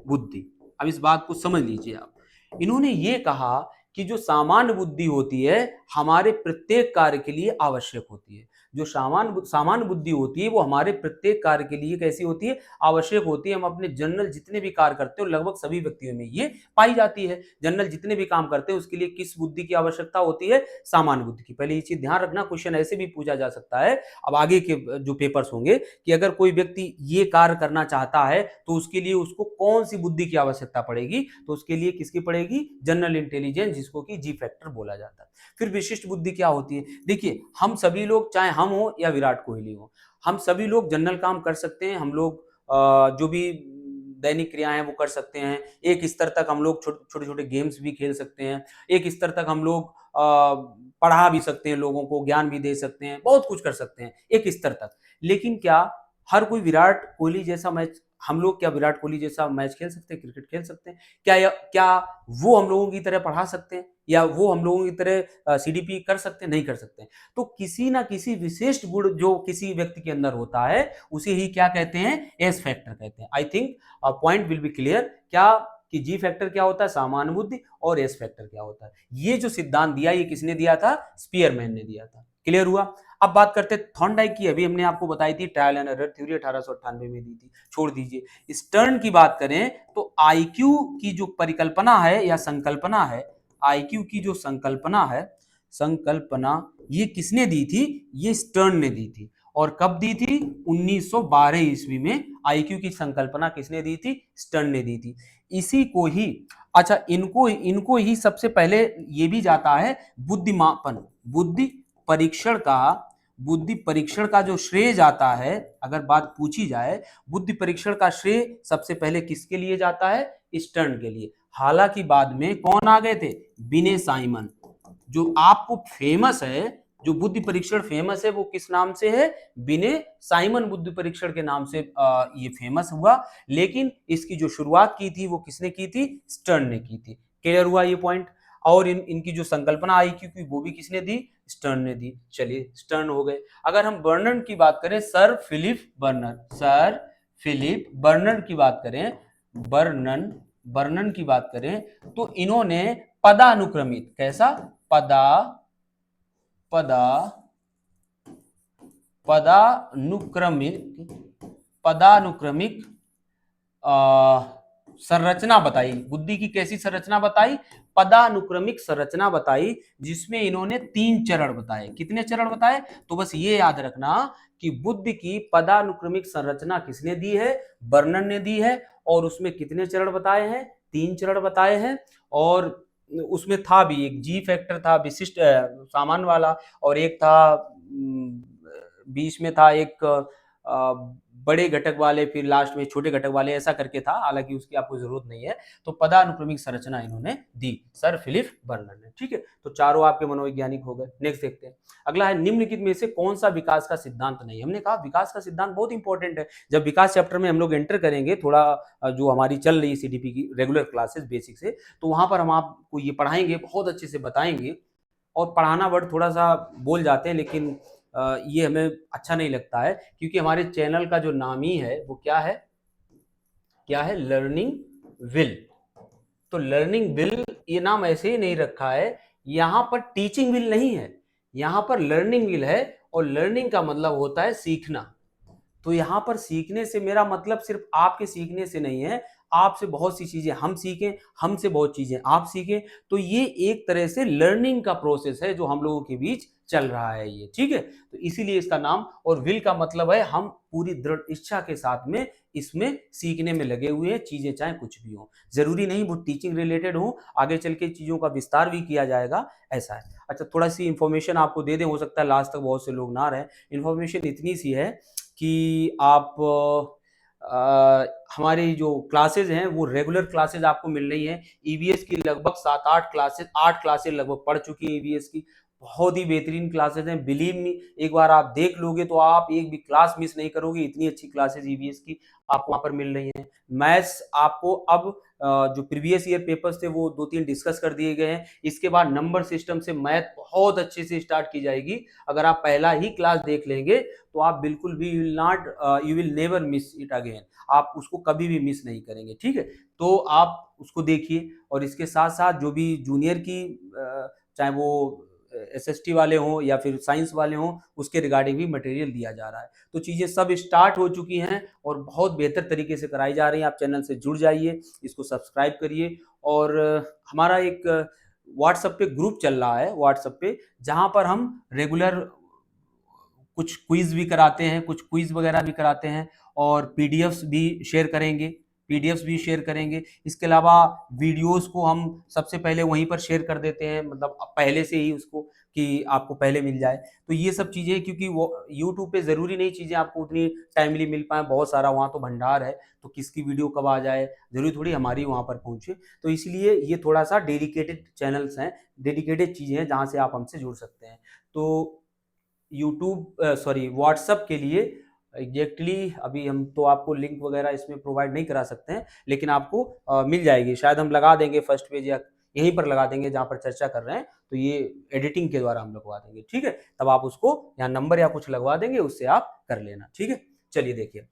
Speaker 1: बुद्धि। अब इस बात को समझ लीजिए आप। इन्होंने ये कहा कि जो सामान्य बुद्धि होती है हमारे प्रत्येक कार्य के लिए आवश्यक होती है। जो सामान्य बुद्धि होती है वो हमारे प्रत्येक कार्य के लिए कैसी होती है? आवश्यक होती है। हम अपने जनरल जितने भी कार्य करते हो लगभग सभी व्यक्तियों में ये पाई जाती है। जनरल जितने भी काम करते हैं उसके लिए किस बुद्धि की आवश्यकता होती है? सामान्य बुद्धि की। पहले ये चीज ध्यान रखना, क्वेश्चन ऐसे भी पूछा जा सकता है अब आगे के जो पेपर्स होंगे, कि अगर कोई व्यक्ति ये कार्य करना चाहता है तो उसके लिए उसको कौन सी बुद्धि की आवश्यकता पड़ेगी? तो उसके लिए किसकी पड़ेगी? जनरल इंटेलिजेंस, जिसको कि जी फैक्टर बोला जाता है। फिर विशिष्ट बुद्धि क्या होती है? देखिए, हम सभी लोग, चाहे हम हो या विराट कोहली हो, हम सभी लोग जनरल काम कर सकते हैं। हम लोग जो भी दैनिक क्रियाएं वो कर सकते हैं। एक स्तर तक हम लोग छोटे छोटे गेम्स भी खेल सकते हैं। एक स्तर तक हम लोग पढ़ा भी सकते हैं, लोगों को ज्ञान भी दे सकते हैं, बहुत कुछ कर सकते हैं एक स्तर तक। लेकिन क्या हर कोई विराट कोहली जैसा मैच, हम लोग क्या विराट कोहली जैसा मैच खेल सकते हैं, क्रिकेट खेल सकते हैं? क्या वो हम लोगों की तरह पढ़ा सकते हैं, या वो हम लोगों की तरह सीडीपी कर सकते हैं? नहीं कर सकते हैं। तो किसी ना किसी विशिष्ट गुण जो किसी व्यक्ति के अंदर होता है उसे ही क्या कहते हैं? एस फैक्टर कहते हैं। I think point will be clear. क्या कि जी फैक्टर क्या होता है, सामान्य बुद्धि, और एस फैक्टर क्या होता है। ये जो सिद्धांत दिया ये किसने दिया था, स्पीयरमैन ने दिया था। क्लियर हुआ। अब बात करते हैं थॉर्नडाइक की, अभी हमने आपको बताई थी ट्रायल एंड एरर थ्योरी 1898 में दी थी, छोड़ दीजिए। स्टर्न की बात करें तो आईक्यू की जो परिकल्पना है या संकल्पना है, आईक्यू की जो संकल्पना है, संकल्पना ये किसने दी थी, ये स्टर्न ने दी थी। और कब दी थी, 1912 ईस्वी में आईक्यू की संकल्पना किसने दी थी, स्टर्न ने दी थी। इसी को ही, अच्छा इनको ही सबसे पहले ये भी जाता है बुद्धिमापन, बुद्धि परीक्षण का जो श्रेय जाता है, अगर बात पूछी जाए बुद्धि परीक्षण का श्रेय सबसे पहले किसके लिए जाता है, स्टर्न के लिए। हालांकि बाद में कौन आ गए थे, बिने साइमन। जो आपको फेमस है, जो बुद्धि परीक्षण फेमस है वो किस नाम से है, बिने साइमन बुद्धि परीक्षण के नाम से ये फेमस हुआ। लेकिन इसकी जो शुरुआत की थी वो किसने की थी, स्टर्न ने की थी। क्लियर हुआ ये पॉइंट। और इनकी जो संकल्पना आई क्योंकि वो भी किसने दी, स्टर्न ने दी। चलिए स्टर्न हो गए। अगर हम बर्नर की बात करें, सर फिलिप बर्नर की बात करें, बर्नन की बात करें तो इन्होंने पदानुक्रमित, कैसा, पदानुक्रमिक संरचना बताई। बुद्धि की कैसी संरचना बताई, पदानुक्रमिक संरचना बताई, जिसमें इन्होंने 3 चरण बताए। कितने चरण बताए, तो बस ये याद रखना कि बुद्धि की पदानुक्रमिक संरचना किसने दी है, बर्नन ने दी है। और उसमें कितने चरण बताए हैं, 3 चरण बताए हैं। और उसमें था भी एक जी फैक्टर था, विशिष्ट सामान्य वाला, और एक था बीच में था एक बड़े घटक वाले, फिर लास्ट में छोटे घटक वाले, ऐसा करके था। हालांकि उसकी आपको जरूरत नहीं है। तो पदानुक्रमिक संरचना इन्होंने दी, सर फिलिप बर्नर ने। ठीक है, तो चारों आपके मनोवैज्ञानिक हो गए। नेक्स्ट देखते हैं, अगला है निम्नलिखित में से कौन सा विकास का सिद्धांत नहीं। हमने कहा विकास का सिद्धांत बहुत इंपॉर्टेंट है। जब विकास चैप्टर में हम लोग एंटर करेंगे, थोड़ा जो हमारी चल रही है सीडीपी की रेगुलर क्लासेस बेसिक से, तो वहां पर हम आपको ये पढ़ाएंगे, बहुत अच्छे से बताएंगे। और पढ़ाना वर्ड थोड़ा सा बोल जाते हैं, लेकिन ये हमें अच्छा नहीं लगता है, क्योंकि हमारे चैनल का जो नाम ही है वो क्या है, लर्निंग विल। तो लर्निंग विल ये नाम ऐसे ही नहीं रखा है, यहां पर टीचिंग विल नहीं है, यहां पर लर्निंग विल है। और लर्निंग का मतलब होता है सीखना। तो यहां पर सीखने से मेरा मतलब सिर्फ आपके सीखने से नहीं है, आपसे बहुत सी चीजें हम सीखें, हमसे बहुत चीजें आप सीखें। तो ये एक तरह से लर्निंग का प्रोसेस है जो हम लोगों के बीच चल रहा है ये। ठीक है, तो इसीलिए इसका नाम। और विल का मतलब है हम पूरी दृढ़ इच्छा के साथ में इसमें सीखने में लगे हुए हैं, चीजें चाहे कुछ भी हो। जरूरी नहीं वो टीचिंग रिलेटेड हो, आगे चल के चीजों का विस्तार भी किया जाएगा, ऐसा है। अच्छा, थोड़ा सी इंफॉर्मेशन आपको दे दें, हो सकता है लास्ट तक बहुत से लोग ना रहे। इंफॉर्मेशन इतनी सी है कि आप हमारी जो क्लासेज हैं वो रेगुलर क्लासेज आपको मिल रही हैं। ईवीएस की लगभग 7-8 क्लासेज, 8 क्लासेज लगभग पढ़ चुकी है ईवीएस की। बहुत ही बेहतरीन क्लासेज हैं, बिलीव मी। एक बार आप देख लोगे तो आप एक भी क्लास मिस नहीं करोगे, इतनी अच्छी क्लासेज ईवीएस की आपको वहां पर मिल रही हैं। मैथ्स आपको अब जो प्रीवियस ईयर पेपर्स थे वो 2-3 डिस्कस कर दिए गए हैं। इसके बाद नंबर सिस्टम से मैथ बहुत अच्छे से स्टार्ट की जाएगी। अगर आप पहला ही क्लास देख लेंगे तो आप बिल्कुल भी you will never miss it again, आप उसको कभी भी मिस नहीं करेंगे। ठीक है, तो आप उसको देखिए। और इसके साथ साथ जो भी जूनियर की चाहे वो एसएसटी वाले हों या फिर साइंस वाले हों, उसके रिगार्डिंग भी मटेरियल दिया जा रहा है। तो चीज़ें सब स्टार्ट हो चुकी हैं और बहुत बेहतर तरीके से कराई जा रही हैं। आप चैनल से जुड़ जाइए, इसको सब्सक्राइब करिए। और हमारा एक व्हाट्सएप पे ग्रुप चल रहा है, व्हाट्सएप पे, जहाँ पर हम रेगुलर कुछ क्विज भी कराते हैं, कुछ क्विज वगैरह भी कराते हैं, और पीडीएफ्स भी शेयर करेंगे। इसके अलावा वीडियोस को हम सबसे पहले वहीं पर शेयर कर देते हैं, मतलब पहले से ही उसको, कि आपको पहले मिल जाए। तो ये सब चीज़ें, क्योंकि वो यूट्यूब पे ज़रूरी नहीं चीज़ें आपको उतनी टाइमली मिल पाए, बहुत सारा वहाँ तो भंडार है, तो किसकी वीडियो कब आ जाए, ज़रूरी थोड़ी हमारी वहाँ पर पहुँचे। तो इसलिए ये थोड़ा सा डेडिकेटेड चैनल्स हैं, डेडिकेटेड चीज़ें हैं जहाँ से आप हमसे जुड़ सकते हैं। तो व्हाट्सएप के लिए एग्जैक्टली अभी हम तो आपको लिंक वगैरह इसमें प्रोवाइड नहीं करा सकते हैं, लेकिन आपको मिल जाएगी। शायद हम लगा देंगे फर्स्ट पेज या यहीं पर लगा देंगे जहाँ पर चर्चा कर रहे हैं, तो ये एडिटिंग के द्वारा हम लगवा देंगे। ठीक है, तब आप उसको यहाँ नंबर या कुछ लगवा देंगे, उससे आप कर लेना। ठीक है, चलिए देखिए,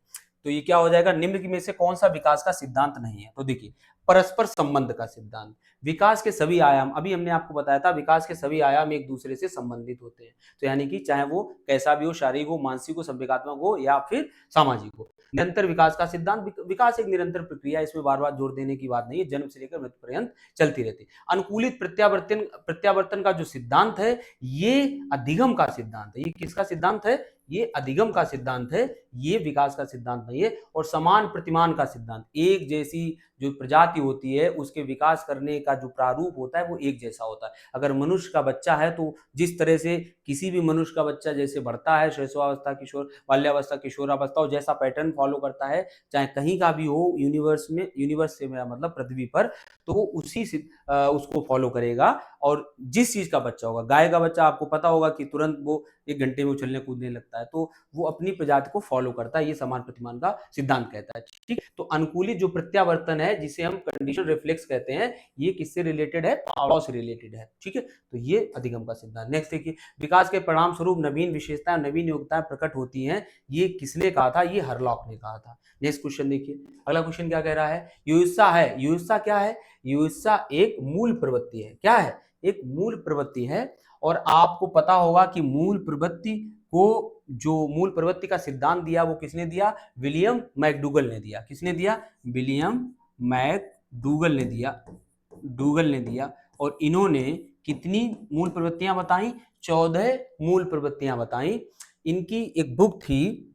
Speaker 1: तो ये क्या हो जाएगा, निम्न में से कौन सा विकास का सिद्धांत नहीं है। तो देखिए, परस्पर संबंध का सिद्धांत। विकास के सभी आयाम, अभी हमने आपको बताया था विकास के सभी आयाम एक दूसरे से संबंधित होते हैं, तो यानी कि चाहे वो कैसा भी हो, शारीरिक हो, मानसिक हो, संवेगात्मक हो या फिर सामाजिक हो। निरंतर विकास का सिद्धांत, विकास एक निरंतर प्रक्रिया, इसमें बार बार जोर देने की बात नहीं है, जन्म से लेकर मृत्यु पर्यंत चलती रहती है। अनुकूलित प्रत्यावर्तन का जो सिद्धांत है ये अधिगम का सिद्धांत है। ये किसका सिद्धांत है? ये अधिगम का सिद्धांत है, ये विकास का सिद्धांत नहीं है। और समान प्रतिमान का सिद्धांत, एक जैसी जो प्रजाति होती है उसके विकास करने का जो प्रारूप होता है वो एक जैसा होता है। अगर मनुष्य का बच्चा है तो जिस तरह से किसी भी मनुष्य का बच्चा जैसे बढ़ता है, शैशवावस्था, किशोर, बाल्यावस्था, किशोरावस्था, और जैसा पैटर्न फॉलो करता है, चाहे कहीं का भी हो यूनिवर्स में, यूनिवर्स से मेरा मतलब पृथ्वी पर, तो वो उसी से उसको फॉलो करेगा। और जिस चीज का बच्चा होगा, गाय का बच्चा आपको पता होगा कि तुरंत वो 1 घंटे में उछलने कूदने लगता है, तो वो अपनी प्रजाति को फॉलो करता है। ये समान प्रतिमान का सिद्धांत कहता है। ठीक, तो अनुकूलित जो प्रत्यावर्तन है जिसे हम कंडीशन रिफ्लेक्स कहते हैं, ये किससे रिलेटेड है? पावलोव से रिलेटेड है। ठीक है, तो ये अधिगम का सिद्धांत। नेक्स्ट देखिए, विकास के परिणाम स्वरूप नवीन विशेषताएं, नवीन योग्यताएं प्रकट होती हैं, ये किसने कहा था? ये हरलॉक ने कहा था। नेक्स्ट क्वेश्चन देखिए, अगला क्वेश्चन क्या कह रहा है? युयुत्सा है, युयुत्सा क्या है? युयुत्सा एक मूल प्रवृत्ति है। क्या है? एक मूल प्रवृत्ति है। और आपको पता होगा कि मूल प्रवृत्ति को, जो मूल प्रवृत्ति का सिद्धांत दिया वो किसने दिया? विलियम मैकडूगल ने दिया। किसने दिया? विलियम मैकडूगल ने दिया, डूगल ने दिया। और इन्होंने कितनी मूल प्रवृत्तियां बताई? 14 मूल प्रवृत्तियां बताई। इनकी एक बुक थी,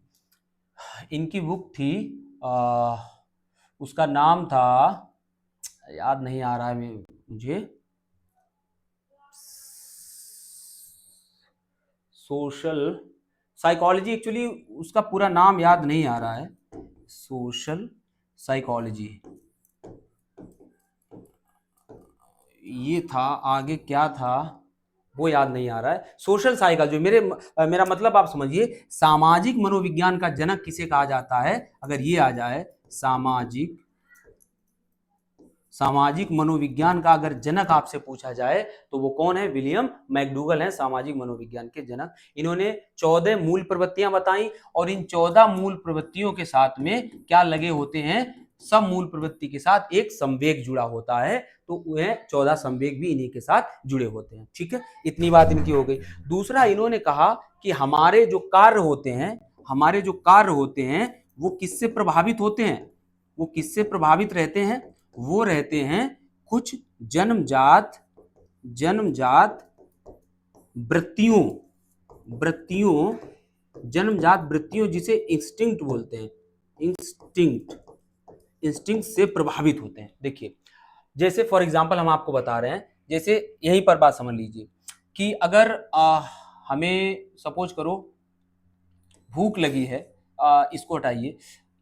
Speaker 1: उसका नाम था, याद नहीं आ रहा है मुझे, सोशल साइकोलॉजी, एक्चुअली उसका पूरा नाम याद नहीं आ रहा है, सोशल साइकोलॉजी ये था, आगे क्या था वो याद नहीं आ रहा है। सोशल साइकोलॉजी, मेरा मतलब आप समझिए, सामाजिक मनोविज्ञान का जनक किसे कहा जाता है? अगर ये आ जाए, सामाजिक मनोविज्ञान का अगर जनक आपसे पूछा जाए तो वो कौन है? विलियम मैकडूगल हैं सामाजिक मनोविज्ञान के जनक। इन्होंने 14 मूल प्रवृत्तियां बताई, और इन 14 मूल प्रवृत्तियों के साथ में क्या लगे होते हैं? सब मूल प्रवृत्ति के साथ एक संवेग जुड़ा होता है, तो वह 14 संवेग भी इन्हीं के साथ जुड़े होते हैं। ठीक है, इतनी बात इनकी हो गई। दूसरा, इन्होंने कहा कि हमारे जो कार्य होते हैं वो किससे प्रभावित होते हैं? वो किससे प्रभावित रहते हैं? वो रहते हैं कुछ जन्मजात वृत्तियों, जिसे इंस्टिंक्ट बोलते हैं। इंस्टिंक्ट से प्रभावित होते हैं। देखिए, जैसे फॉर एग्जांपल हम आपको बता रहे हैं, जैसे यहीं पर बात समझ लीजिए कि अगर हमें सपोज करो भूख लगी है, इसको हटाइए,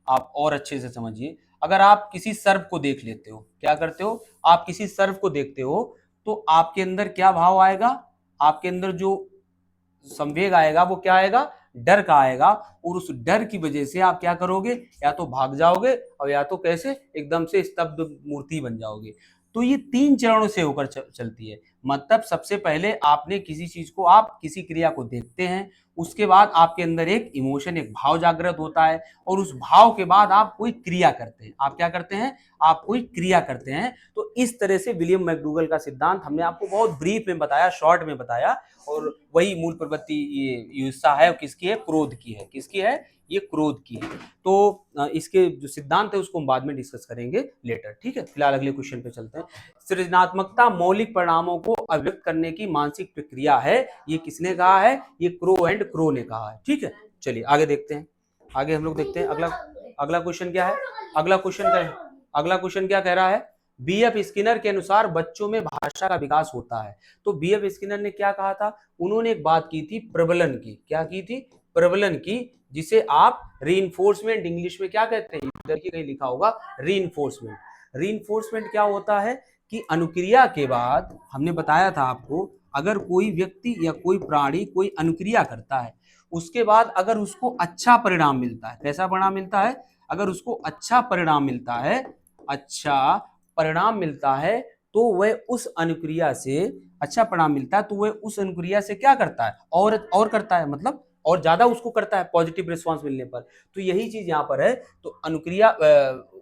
Speaker 1: आप और अच्छे से समझिए। अगर आप किसी सर्प को देख लेते हो, क्या करते हो? आप किसी सर्प को देखते हो तो आपके अंदर क्या भाव आएगा? आपके अंदर जो संवेग आएगा वो क्या आएगा? डर का आएगा। और उस डर की वजह से आप क्या करोगे? या तो भाग जाओगे, और या तो कैसे? एकदम से स्तब्ध मूर्ति बन जाओगे। तो ये 3 चरणों से होकर चलती है। मतलब सबसे पहले आपने किसी चीज को, आप किसी क्रिया को देखते हैं, उसके बाद आपके अंदर एक इमोशन, एक भाव जागृत होता है, और उस भाव के बाद आप कोई क्रिया करते हैं। आप क्या करते हैं? आप कोई क्रिया करते हैं। तो इस तरह से विलियम मैकडूगल का सिद्धांत हमने आपको बहुत ब्रीफ में बताया, शॉर्ट में बताया। और वही मूल प्रवृत्ति ये युत्सा है, किसकी है? क्रोध की है। किसकी है? ये क्रोध की है। तो इसके जो सिद्धांत है उसको हम बाद में डिस्कस करेंगे लेटर। ठीक है, फिलहाल अगले क्वेश्चन पे चलते हैं। सृजनात्मकता मौलिक परिणामों को अभिव्यक्त करने की मानसिक प्रक्रिया है, ये किसने कहा है? ये क्रो ने कहा है। ठीक है, चलिए आगे देखते हैं। आगे हम लोग देखते हैं अगला क्वेश्चन क्या है? अगला क्वेश्चन क्या कह रहा है? बीएफ स्किनर के अनुसार बच्चों में भाषा का विकास होता है। तो बीएफ स्किनर ने क्या कहा था? उन्होंने एक बात की थी, प्रबलन की। क्या की थी? प्रबलन की, जिसे आप रीइंफोर्समेंट इंग्लिश में क्या कहते हैं? इधर की कहीं लिखा होगा रीइंफोर्समेंट। रीइंफोर्समेंट क्या होता है कि अनुक्रिया के बाद, हमने बताया था आपको, अगर कोई व्यक्ति या कोई प्राणी कोई अनुक्रिया करता है, उसके बाद अगर उसको अच्छा परिणाम मिलता है, कैसा परिणाम मिलता है? अगर उसको अच्छा परिणाम मिलता है तो वह उस अनुक्रिया से, अच्छा परिणाम मिलता है तो वह उस अनुक्रिया से क्या करता है? और करता है, मतलब और ज्यादा उसको करता है पॉजिटिव रिस्पांस मिलने पर। तो यही चीज यहाँ पर है। तो अनुक्रिया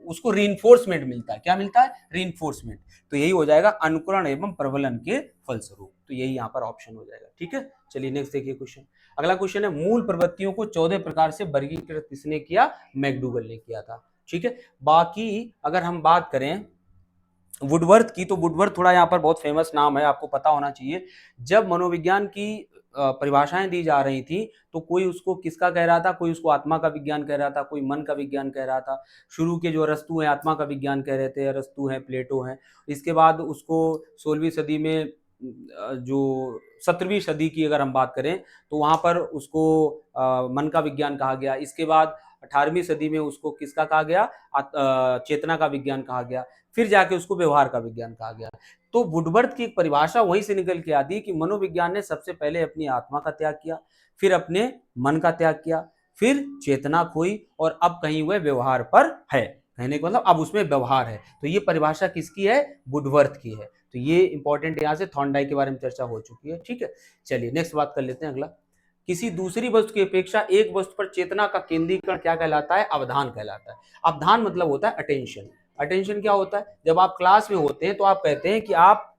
Speaker 1: उसको रीइंफोर्समेंट मिलता है। क्या मिलता है? रीइंफोर्समेंट। तो यही हो जाएगा अनुकरण एवं प्रबलन के फलस्वरूप। तो यही यहाँ पर ऑप्शन हो जाएगा। ठीक है, चलिए नेक्स्ट देखिए क्वेश्चन। अगला क्वेश्चन है, मूल प्रवृत्तियों को 14 प्रकार से वर्गीकृत किसने किया? मैकडूगल ने किया था। ठीक है, बाकी अगर हम बात करें वुडवर्थ की, तो वुडवर्थ थोड़ा यहाँ पर बहुत फेमस नाम है, आपको पता होना चाहिए। जब मनोविज्ञान की परिभाषाएं दी जा रही थी तो कोई उसको किसका कह रहा था, कोई उसको आत्मा का विज्ञान कह रहा था, कोई मन का विज्ञान कह रहा था। शुरू के जो अरस्तु हैं आत्मा का विज्ञान कह रहे थे, अरस्तु हैं, प्लेटो हैं। इसके बाद उसको 16वीं सदी में जो 17वीं सदी की अगर हम बात करें तो वहां पर उसको मन का विज्ञान कहा गया। इसके बाद 18वीं सदी में उसको किसका कहा गया? चेतना का विज्ञान कहा गया। फिर जाके उसको व्यवहार का विज्ञान कहा गया। तो वुडवर्थ की एक परिभाषा वहीं से निकल के आती है कि मनोविज्ञान ने सबसे पहले अपनी आत्मा का त्याग किया, फिर अपने मन का त्याग किया, फिर चेतना खोई, और अब कहीं हुए व्यवहार पर है। कहने का मतलब अब उसमें व्यवहार है। तो ये परिभाषा किसकी है? वुडवर्थ की है। तो ये इंपॉर्टेंट, यहाँ से थॉर्नडाइक के बारे में चर्चा हो चुकी है। ठीक है, चलिए नेक्स्ट बात कर लेते हैं। अगला, किसी दूसरी वस्तु की अपेक्षा एक वस्तु पर चेतना का केंद्रीकरण क्या कहलाता है? अवधान कहलाता है। अवधान मतलब होता है अटेंशन। अटेंशन क्या होता है? जब आप क्लास में होते हैं तो आप कहते हैं कि आप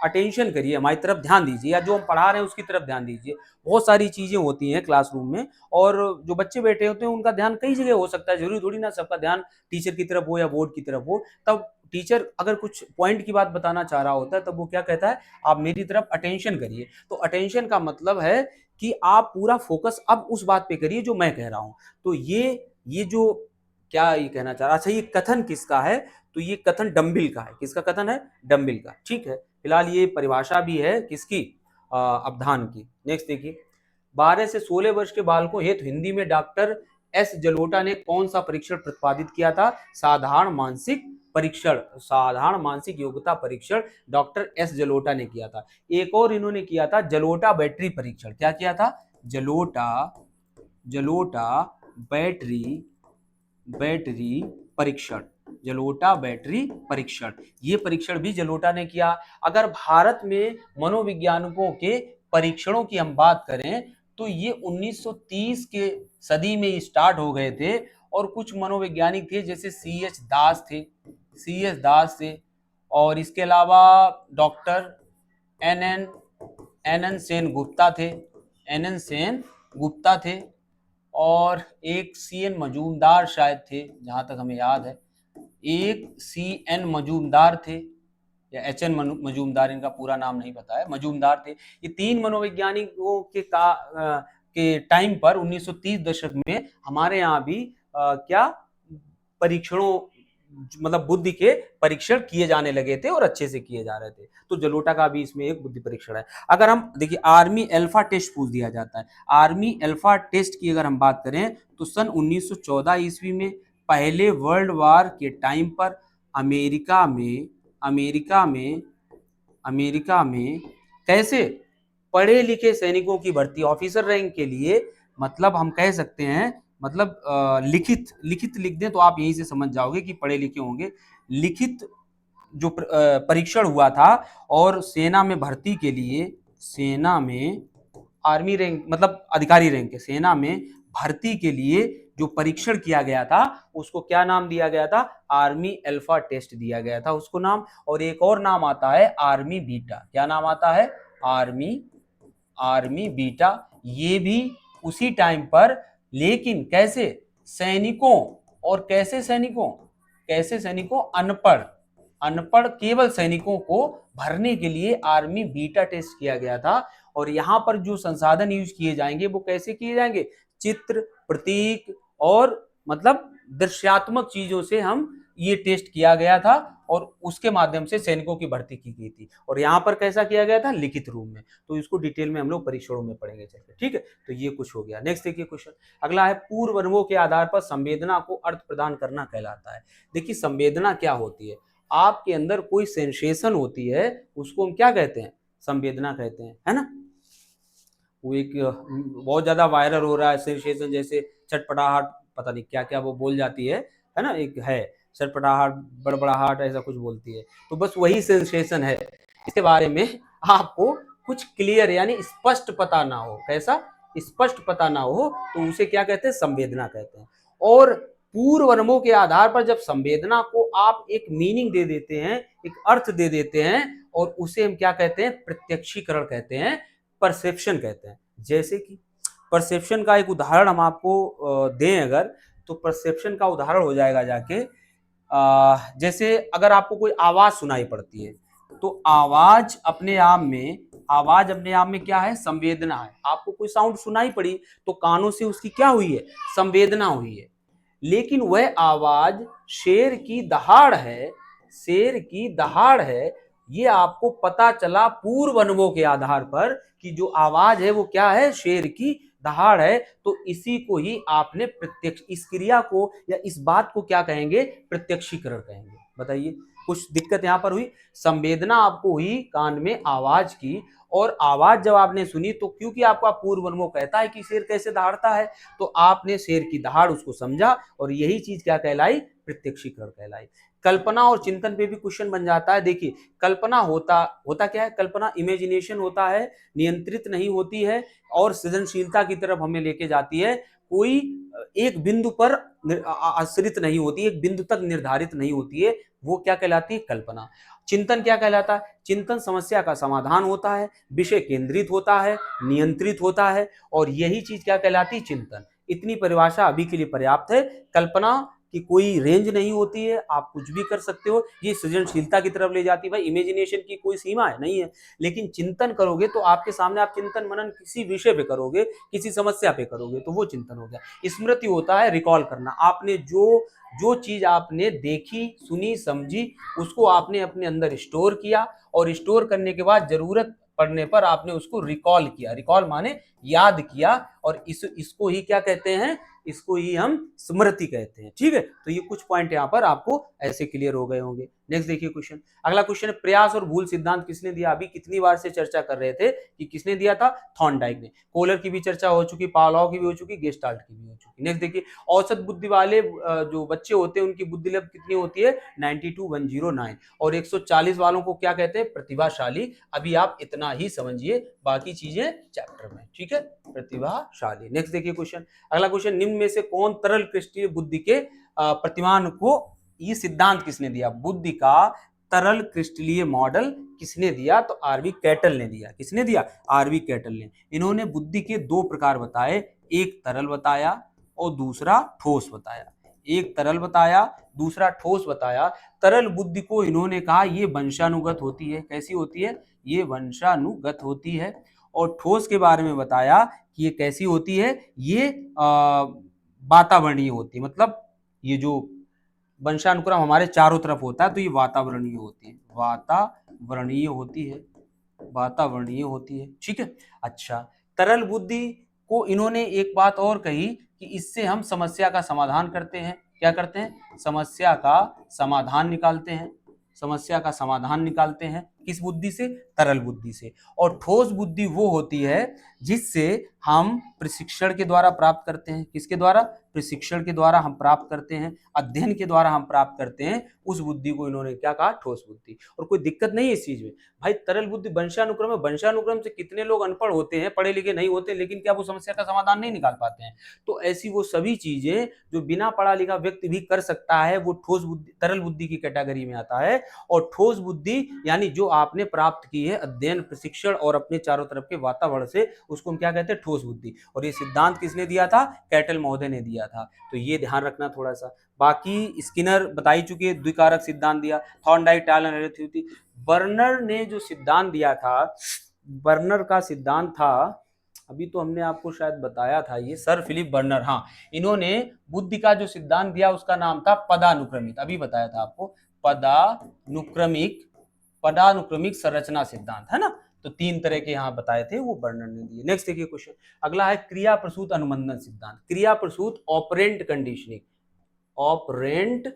Speaker 1: अटेंशन करिए, हमारी तरफ ध्यान दीजिए, या जो हम पढ़ा रहे हैं उसकी तरफ ध्यान दीजिए। बहुत सारी चीजें होती हैं क्लासरूम में, और जो बच्चे बैठे होते हैं उनका ध्यान कई जगह हो सकता है। जरूरी थोड़ी ना सबका ध्यान टीचर की तरफ हो या बोर्ड की तरफ हो। तब टीचर अगर कुछ पॉइंट की बात बताना चाह रहा होता है तब वो क्या कहता है? आप मेरी तरफ अटेंशन करिए। तो अटेंशन का मतलब है कि आप पूरा फोकस अब उस बात पे करिए जो मैं कह रहा हूं। तो ये जो क्या ये कहना चाह रहा, अच्छा ये कथन किसका है? तो ये कथन डम्बिल का है। किसका कथन है? डम्बिल का। ठीक है, फिलहाल ये परिभाषा भी है किसकी? अवधान की। नेक्स्ट देखिए, 12 से 16 वर्ष के बालकों हेतु हिंदी में डॉक्टर एस जलोटा ने कौन सा परीक्षण प्रतिपादित किया था? साधारण मानसिक परीक्षण, साधारण मानसिक योग्यता परीक्षण डॉक्टर एस जलोटा ने किया था। एक और इन्होंने किया था जलोटा बैटरी परीक्षण। क्या किया था? जलोटा बैटरी बैटरी परीक्षण, जलोटा बैटरी परीक्षण। ये परीक्षण भी जलोटा ने किया। अगर भारत में मनोविज्ञानिकों के परीक्षणों की हम बात करें तो ये 1930 के सदी में स्टार्ट हो गए थे। और कुछ मनोवैज्ञानिक थे जैसे सी एस दास थे, और इसके अलावा doctor N N N N Sen Gupta थे, एन एन सेन गुप्ता थे, और एक सी एन मजूमदार शायद थे, जहां तक हमें याद है। एक सी एन मजूमदार थे, या एच एन मजूमदार, इनका पूरा नाम नहीं पता है, मजूमदार थे। ये तीन मनोवैज्ञानिकों के टाइम पर 1930 दशक में हमारे यहाँ भी क्या परीक्षणों, मतलब बुद्धि के परीक्षण किए जाने लगे थे, और अच्छे से किए जा रहे थे। तो जलोटा का भी इसमें एक बुद्धि परीक्षण है। अगर हम देखिए, आर्मी अल्फा टेस्ट पूछ दिया जाता है। आर्मी अल्फा टेस्ट की अगर हम बात करें तो सन 1914 ईस्वी में पहले वर्ल्ड वार के टाइम पर अमेरिका में कैसे पढ़े लिखे सैनिकों की भर्ती, ऑफिसर रैंक के लिए, मतलब हम कह सकते हैं, मतलब लिखित लिख दें तो आप यहीं से समझ जाओगे कि पढ़े लिखे होंगे। लिखित जो परीक्षण हुआ था, और सेना में भर्ती के लिए, सेना में आर्मी रैंक मतलब अधिकारी रैंक के, सेना में भर्ती के लिए जो परीक्षण किया गया था उसको क्या नाम दिया गया था? आर्मी अल्फा टेस्ट दिया गया था उसको नाम। और एक और नाम आता है आर्मी बीटा। क्या नाम आता है? Army beta. ये भी उसी टाइम पर, लेकिन कैसे? सैनिकों, और कैसे सैनिकों? अनपढ़ केवल सैनिकों को भरने के लिए आर्मी बीटा टेस्ट किया गया था। और यहाँ पर जो संसाधन यूज किए जाएंगे वो कैसे किए जाएंगे? चित्र, प्रतीक, और मतलब दृश्यात्मक चीजों से हम ये टेस्ट किया गया था, और उसके माध्यम से सैनिकों की भर्ती की गई थी। और यहाँ पर कैसा किया गया था? लिखित रूप में। तो इसको डिटेल में हम लोग परीक्षणों में पढ़ेंगे। चलिए ठीक है, तो ये कुछ हो गया। नेक्स्ट देखिए क्वेश्चन। अगला है, पूर्व वर्गों के आधार पर संवेदना को अर्थ प्रदान करना कहलाता है। देखिए, संवेदना क्या होती है? आपके अंदर कोई सेंसेशन होती है, उसको हम क्या कहते हैं? संवेदना कहते हैं, है ना। वो एक बहुत ज्यादा वायरल हो रहा है सेंसेशन, जैसे चटपटाहट, पता नहीं क्या क्या वो बोल जाती है ना, एक है चटपटाहट, बड़बड़ाहट, ऐसा कुछ बोलती है। तो बस वही सेंसेशन है। इसके बारे में आपको कुछ क्लियर यानी स्पष्ट पता ना हो। कैसा? स्पष्ट पता ना हो तो उसे क्या कहते हैं, संवेदना कहते हैं। और पूर्वानुभव के आधार पर जब संवेदना को आप एक मीनिंग दे देते हैं, एक अर्थ दे देते हैं, और उसे हम क्या कहते हैं, प्रत्यक्षीकरण कहते हैं, परसेप्शन कहते हैं। जैसे कि परसेप्शन का एक उदाहरण हम आपको दें अगर, तो परसेप्शन का उदाहरण हो जाएगा जाके जैसे अगर आपको कोई आवाज सुनाई पड़ती है, तो आवाज अपने आप में क्या है, संवेदना है। आपको कोई साउंड सुनाई पड़ी तो कानों से उसकी क्या हुई है, संवेदना हुई है। लेकिन वह आवाज शेर की दहाड़ है, शेर की दहाड़ है, ये आपको पता चला पूर्व अनुभव के आधार पर कि जो आवाज है वो क्या है, शेर की दहाड़ है। तो इसी को ही आपने प्रत्यक्ष, इस क्रिया को या इस बात को क्या कहेंगे, प्रत्यक्षीकरण कहेंगे। बताइए, कुछ दिक्कत यहां पर हुई? संवेदना आपको हुई कान में आवाज की, और आवाज जब आपने सुनी तो क्योंकि आपका पूर्व अनुभव कहता है कि शेर कैसे दहाड़ता है, तो आपने शेर की दहाड़ उसको समझा, और यही चीज क्या कहलाई, प्रत्यक्षीकरण कहलाई। कल्पना और चिंतन पे भी क्वेश्चन बन जाता है। देखिए, कल्पना होता क्या है, कल्पना इमेजिनेशन होता है, नियंत्रित नहीं होती है, और सृजनशीलता की तरफ हमें लेके जाती है। कोई एक बिंदु पर आश्रित नहीं होती, एक बिंदु तक निर्धारित नहीं होती है, वो क्या कहलाती है, कल्पना। चिंतन क्या कहलाता है, चिंतन समस्या का समाधान होता है, विषय केंद्रित होता है, नियंत्रित होता है, और यही चीज क्या कहलाती है, चिंतन। इतनी परिभाषा अभी के लिए पर्याप्त है। कल्पना की कोई रेंज नहीं होती है, आप कुछ भी कर सकते हो, ये सृजनशीलता की तरफ ले जाती है। भाई इमेजिनेशन की कोई सीमा है नहीं है, लेकिन चिंतन करोगे तो आपके सामने आप चिंतन मनन किसी विषय पे करोगे, किसी समस्या पे करोगे, तो वो चिंतन हो गया। स्मृति होता है रिकॉल करना, आपने जो जो चीज आपने देखी, सुनी, समझी, उसको आपने अपने अंदर स्टोर किया, और स्टोर करने के बाद जरूरत पड़ने पर आपने उसको रिकॉल किया। रिकॉल माने याद किया, और इसको ही क्या कहते हैं, इसको ही हम स्मृति कहते हैं। ठीक है, तो ये कुछ पॉइंट यहाँ पर आपको ऐसे क्लियर हो गए होंगे। नेक्स्ट देखिए क्वेश्चन, अगला क्वेश्चन है, प्रयास और भूल सिद्धांत किसने दिया? अभी कितनी बार से चर्चा कर रहे थे कि किसने दिया था, थॉर्नडाइक ने। कोलर की भी चर्चा हो चुकी, पावलोव की भी हो चुकी, गेस्टाल्ट की भी हो चुकी। नेक्स्ट देखिए, औसत बुद्धि वाले जो बच्चे होते हैं उनकी बुद्धि लेवल कितनी होती है, 92,109, और 140 वालों को क्या कहते हैं, प्रतिभाशाली। अभी आप इतना ही समझिए, बाकी चीजें चैप्टर में। ठीक है, प्रतिभाशाली। नेक्स्ट देखिए क्वेश्चन, अगला क्वेश्चन, निम्न में से कौन तरल क्रिस्टलीय बुद्धि के प्रतिमान को, ये सिद्धांत किसने दिया, बुद्धि का तरल क्रिस्टलीय मॉडल किसने दिया? तो आरवी कैटल ने दिया। किसने दिया? आरवी कैटल ने। इन्होंने बुद्धि के दो प्रकार बताए, एक तरल बताया और दूसरा ठोस बताया। एक तरल बताया, दूसरा ठोस बताया। तरल बुद्धि को इन्होंने कहा ये वंशानुगत होती है। कैसी होती है? ये वंशानुगत होती है। और ठोस के बारे में बताया कि ये कैसी होती है, ये वातावरणीय होती है। मतलब ये जो वंशानुक्रम हमारे चारों तरफ होता है तो ये वातावरणीय होती है, वातावरणीय होती है, वातावरणीय होती है। ठीक है, अच्छा, तरल बुद्धि को इन्होंने एक बात और कही कि इससे हम समस्या का समाधान करते हैं। क्या करते हैं? समस्या का समाधान निकालते हैं। समस्या का समाधान निकालते हैं किस बुद्धि से? तरल बुद्धि से। और ठोस बुद्धि वो होती है जिससे हम प्रशिक्षण के द्वारा प्राप्त करते हैं। किसके द्वारा? प्रशिक्षण के द्वारा हम प्राप्त करते हैं, अध्ययन के द्वारा हम प्राप्त करते हैं। उस बुद्धि को इन्होंने क्या कहा? ठोस बुद्धि। और कोई दिक्कत नहीं है इस चीज में। भाई तरल बुद्धि वंशानुक्रम है, वंशानुक्रम से कितने लोग अनपढ़ होते हैं, पढ़े लिखे नहीं होते, लेकिन क्या वो समस्या का समाधान नहीं निकाल पाते हैं? तो ऐसी वो सभी चीजें जो बिना पढ़ा लिखा व्यक्ति भी कर सकता है, वो ठोस बुद्धि, तरल बुद्धि की कैटेगरी में आता है। और ठोस बुद्धि यानी जो आपने प्राप्त की है अध्ययन, प्रशिक्षण और अपने चारों तरफ के वातावरण से, उसको हम क्या कहते हैं? ठोस बुद्धि। और ये सिद्धांत किसने दिया था? कैटल महोदय ने दिया था। तो ये ध्यान रखना थोड़ा सा। बाकी स्किनर बताई चुके हैं, द्विकारक सिद्धांत दिया, थॉर्नडाइक, टालन, हेरेथ्यूति। बर्नर ने जो सिद्धांत दिया था, बर्नर का सिद्धांत था, अभी तो हमने आपको शायद बताया था, ये सर फिलिप बर्नर, हाँ, इन्होंने बुद्धि का जो सिद्धांत दिया उसका नाम था पदानुक्रमिक। अभी बताया था आपको, पदानुक्रमिक संरचना सिद्धांत, है ना। तो तीन तरह के यहाँ बताए थे, वो बर्नर ने दिए। नेक्स्ट देखिए क्वेश्चन, अगला है क्रिया प्रसूत अनुबंधन सिद्धांत। क्रिया प्रसूत ऑपरेंट कंडीशनिंग, ऑपरेंट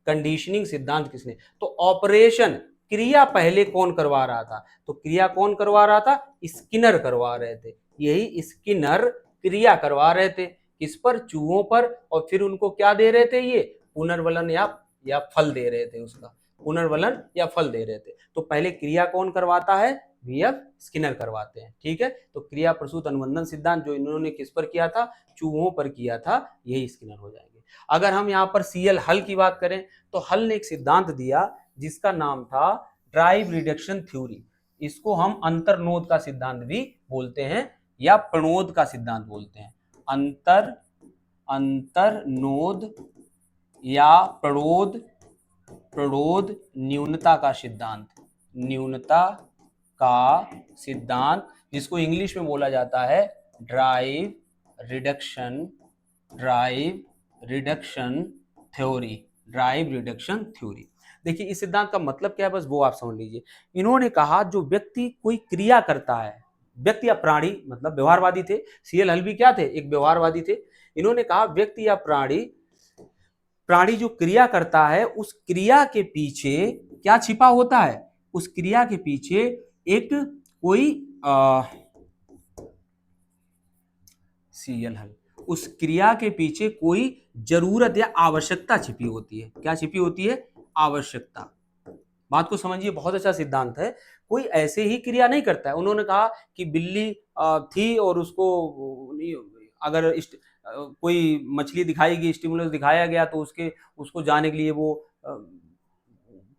Speaker 1: कंडीशनिंग सिद्धांत किसने? तो ऑपरेशन, क्रिया पहले कौन करवा रहा था? तो क्रिया कौन करवा रहा था? स्किनर करवा रहे थे। यही स्किनर क्रिया करवा रहे थे, किस पर? चूहों पर। और फिर उनको क्या दे रहे थे? ये पुनर्वलन या फल दे रहे थे, उसका पुनर्वलन या फल दे रहे थे। तो पहले क्रिया कौन करवाता है? वीएफ स्किनर करवाते हैं। ठीक है, तो क्रिया प्रसूत अनुबंधन सिद्धांत जो इन्होंने किस पर किया था, चूहों पर किया था, यही स्किनर हो जाएंगे। अगर हम यहाँ पर सीएल हल की बात करें तो हल ने एक सिद्धांत दिया जिसका नाम था ड्राइव रिडक्शन थ्योरी। इसको हम अंतर्नोद का सिद्धांत भी बोलते हैं या प्रणोद का सिद्धांत बोलते हैं। अंतर्नोद या प्रणोद न्यूनता का सिद्धांत, जिसको इंग्लिश में बोला जाता है ड्राइव रिडक्शन थ्योरी। देखिए इस सिद्धांत का मतलब क्या है, बस वो आप समझ लीजिए। इन्होंने कहा जो व्यक्ति कोई क्रिया करता है, व्यक्ति या प्राणी, मतलब व्यवहारवादी थे, सीएल हल भी क्या थे, एक व्यवहारवादी थे। इन्होंने कहा व्यक्ति या प्राणी जो क्रिया करता है उस क्रिया के पीछे क्या छिपा होता है, उस क्रिया के पीछे एक कोई सीएल हल, उस क्रिया के पीछे कोई जरूरत या आवश्यकता छिपी होती है। क्या छिपी होती है, आवश्यकता। बात को समझिए, बहुत अच्छा सिद्धांत है। कोई ऐसे ही क्रिया नहीं करता है। उन्होंने कहा कि बिल्ली थी और उसको अगर कोई मछली दिखाई गई, स्टिमुलस दिखाया गया तो उसको जाने के लिए वो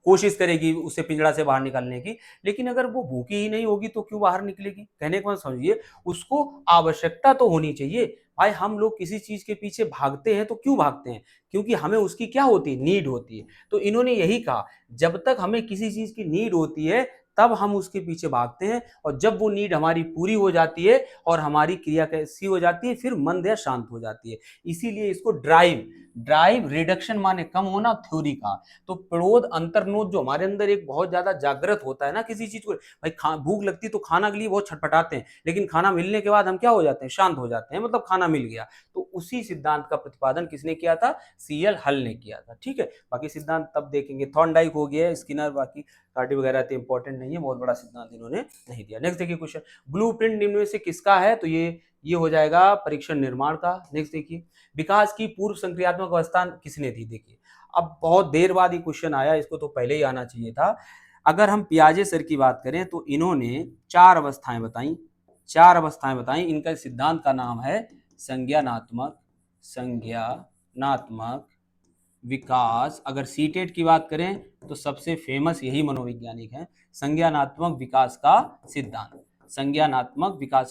Speaker 1: कोशिश करेगी उसे पिंजड़ा से बाहर निकालने की, लेकिन अगर वो भूखी ही नहीं होगी तो क्यों बाहर निकलेगी। कहने का मतलब समझिए, उसको आवश्यकता तो होनी चाहिए। भाई हम लोग किसी चीज के पीछे भागते हैं तो क्यों भागते हैं, क्योंकि हमें उसकी क्या होती है, नीड होती है। तो इन्होंने यही कहा जब तक हमें किसी चीज की नीड होती है तब हम उसके पीछे भागते हैं, और जब वो नीड हमारी पूरी हो जाती है और हमारी क्रिया कैसी हो जाती है, फिर मंद या शांत हो जाती है। इसीलिए इसको ड्राइव रिडक्शन माने कम होना थ्योरी का। तो प्रणोद अंतर्नोद जो हमारे अंदर एक बहुत ज्यादा जागृत होता है ना किसी चीज को, भाई भूख लगती तो खाना के लिए बहुत छटपटाते हैं, लेकिन खाना मिलने के बाद हम क्या हो जाते हैं, शांत हो जाते हैं, मतलब खाना मिल गया। तो उसी सिद्धांत का प्रतिपादन किसने किया था, सीएल हल ने किया था। ठीक है, बाकी सिद्धांत तब देखेंगे। थॉर्नडाइक हो गया, स्किनर, बाकी कार्डी वगैरह तो इंपॉर्टेंट नहीं है, बहुत बड़ा सिद्धांत इन्होंने नहीं दिया। नेक्स्ट देखिए क्वेश्चन, ब्लूप्रिंट निम्न में से किसका है, तो ये हो जाएगा परीक्षण निर्माण का। नेक्स्ट देखिए, विकास की पूर्व संक्रियात्मक अवस्था किसने दी। देखिए अब बहुत देर बाद ये क्वेश्चन आया, इसको तो पहले ही आना चाहिए था। अगर हम पियाजे सर की बात करें तो इन्होंने चार अवस्थाएं बताई। इनका सिद्धांत का नाम है संज्ञानात्मक विकास। अगर सीटेट की बात करें तो सबसे फेमस यही मनोवैज्ञानिक है, संज्ञानात्मक विकास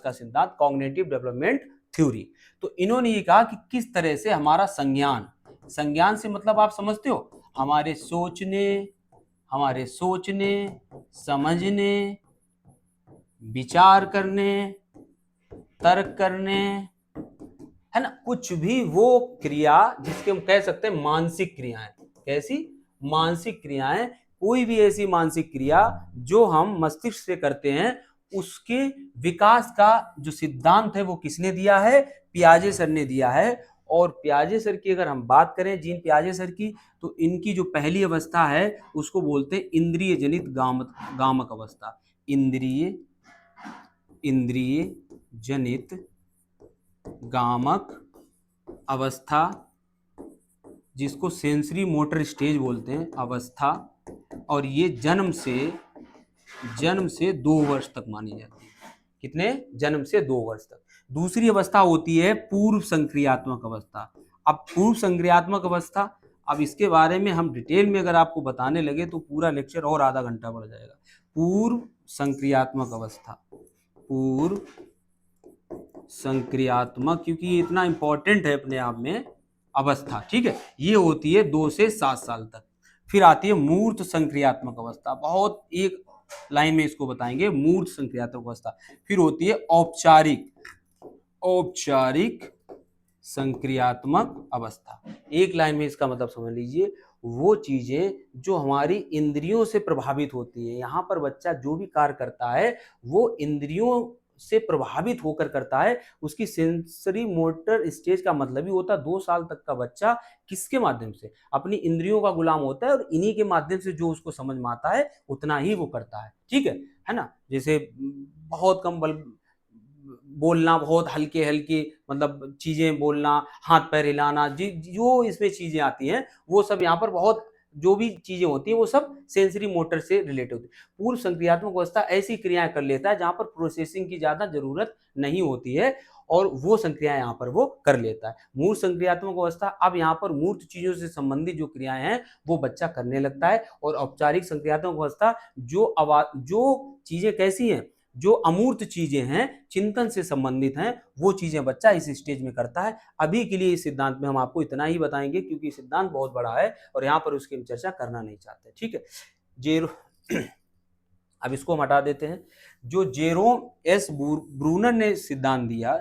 Speaker 1: का सिद्धांत, कॉग्निटिव डेवलपमेंट थ्योरी। तो इन्होंने ये कहा कि किस तरह से हमारा संज्ञान से मतलब आप समझते हो, हमारे सोचने, समझने, विचार करने, तर्क करने, है ना, कुछ भी वो क्रिया जिसके हम कह सकते हैं मानसिक क्रियाएं। कैसी मानसिक क्रियाएं, कोई भी ऐसी मानसिक क्रिया जो हम मस्तिष्क से करते हैं, उसके विकास का जो सिद्धांत है वो किसने दिया है, पियाजे सर ने दिया है। और पियाजे सर की अगर हम बात करें, जीन पियाजे सर की, तो इनकी जो पहली अवस्था है उसको बोलते हैं इंद्रिय जनित गामक अवस्था। इंद्रिय जनित गामक अवस्था, जिसको सेंसरी मोटर स्टेज बोलते हैं अवस्था, और ये जन्म से 2 वर्ष तक मानी जाती है। कितने, जन्म से 2 वर्ष तक। दूसरी अवस्था होती है पूर्व संक्रियात्मक अवस्था। अब पूर्व संक्रियात्मक अवस्था, अब इसके बारे में हम डिटेल में अगर आपको बताने लगे तो पूरा लेक्चर और आधा घंटा बढ़ जाएगा। पूर्व संक्रियात्मक अवस्था, क्योंकि ये इतना इंपॉर्टेंट है अपने आप में अवस्था। ठीक है, ये होती है 2 से 7 साल तक। फिर आती है मूर्त संक्रियात्मक अवस्था, बहुत एक लाइन में इसको बताएंगे, मूर्त संक्रियात्मक अवस्था। फिर होती है औपचारिक संक्रियात्मक अवस्था। एक लाइन में इसका मतलब समझ लीजिए, वो चीजें जो हमारी इंद्रियों से प्रभावित होती है। यहाँ पर बच्चा जो भी कार्य करता है वो इंद्रियों से प्रभावित होकर करता है। उसकी सेंसरी मोटर स्टेज का मतलब ही होता है 2 साल तक का बच्चा किसके माध्यम से, अपनी इंद्रियों का गुलाम होता है, और इन्हीं के माध्यम से जो उसको समझ में आता है उतना ही वो करता है। ठीक है ना। जैसे बहुत कम बोलना, बहुत हल्के मतलब चीजें बोलना, हाथ पैर हिलाना, जो इसमें चीजें आती हैं वो सब यहाँ पर बहुत जो भी चीजें होती है वो सब सेंसरी मोटर से रिलेटेड होती है। पूर्व संक्रियात्मक अवस्था ऐसी क्रियाएं कर लेता है जहां पर प्रोसेसिंग की ज्यादा जरूरत नहीं होती है और वो संक्रियाएं यहाँ पर वो कर लेता है। मूर्त संक्रियात्मक अवस्था, अब यहाँ पर मूर्त चीजों से संबंधित जो क्रियाएं हैं वो बच्चा करने लगता है। और औपचारिक संक्रियात्मक अवस्था जो चीजें कैसी हैं, जो अमूर्त चीजें हैं, चिंतन से संबंधित हैं, वो चीजें बच्चा इस स्टेज में करता है। अभी के लिए इस सिद्धांत में हम आपको इतना ही बताएंगे क्योंकि सिद्धांत बहुत बड़ा है और यहाँ पर उसकी हम चर्चा करना नहीं चाहते। ठीक है, जेरो अब इसको हम हटा देते हैं। जो जेरोम एस ब्रूनर ने सिद्धांत दिया,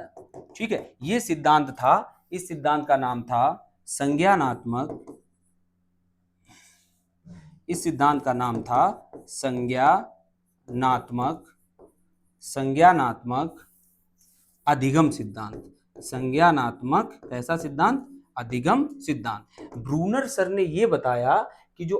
Speaker 1: ठीक है, ये सिद्धांत था, इस सिद्धांत का नाम था संज्ञानात्मक, इस सिद्धांत का नाम था संज्ञानात्मक अधिगम सिद्धांत। संज्ञानात्मक ऐसा सिद्धांत, अधिगम सिद्धांत। ब्रूनर सर ने यह बताया कि जो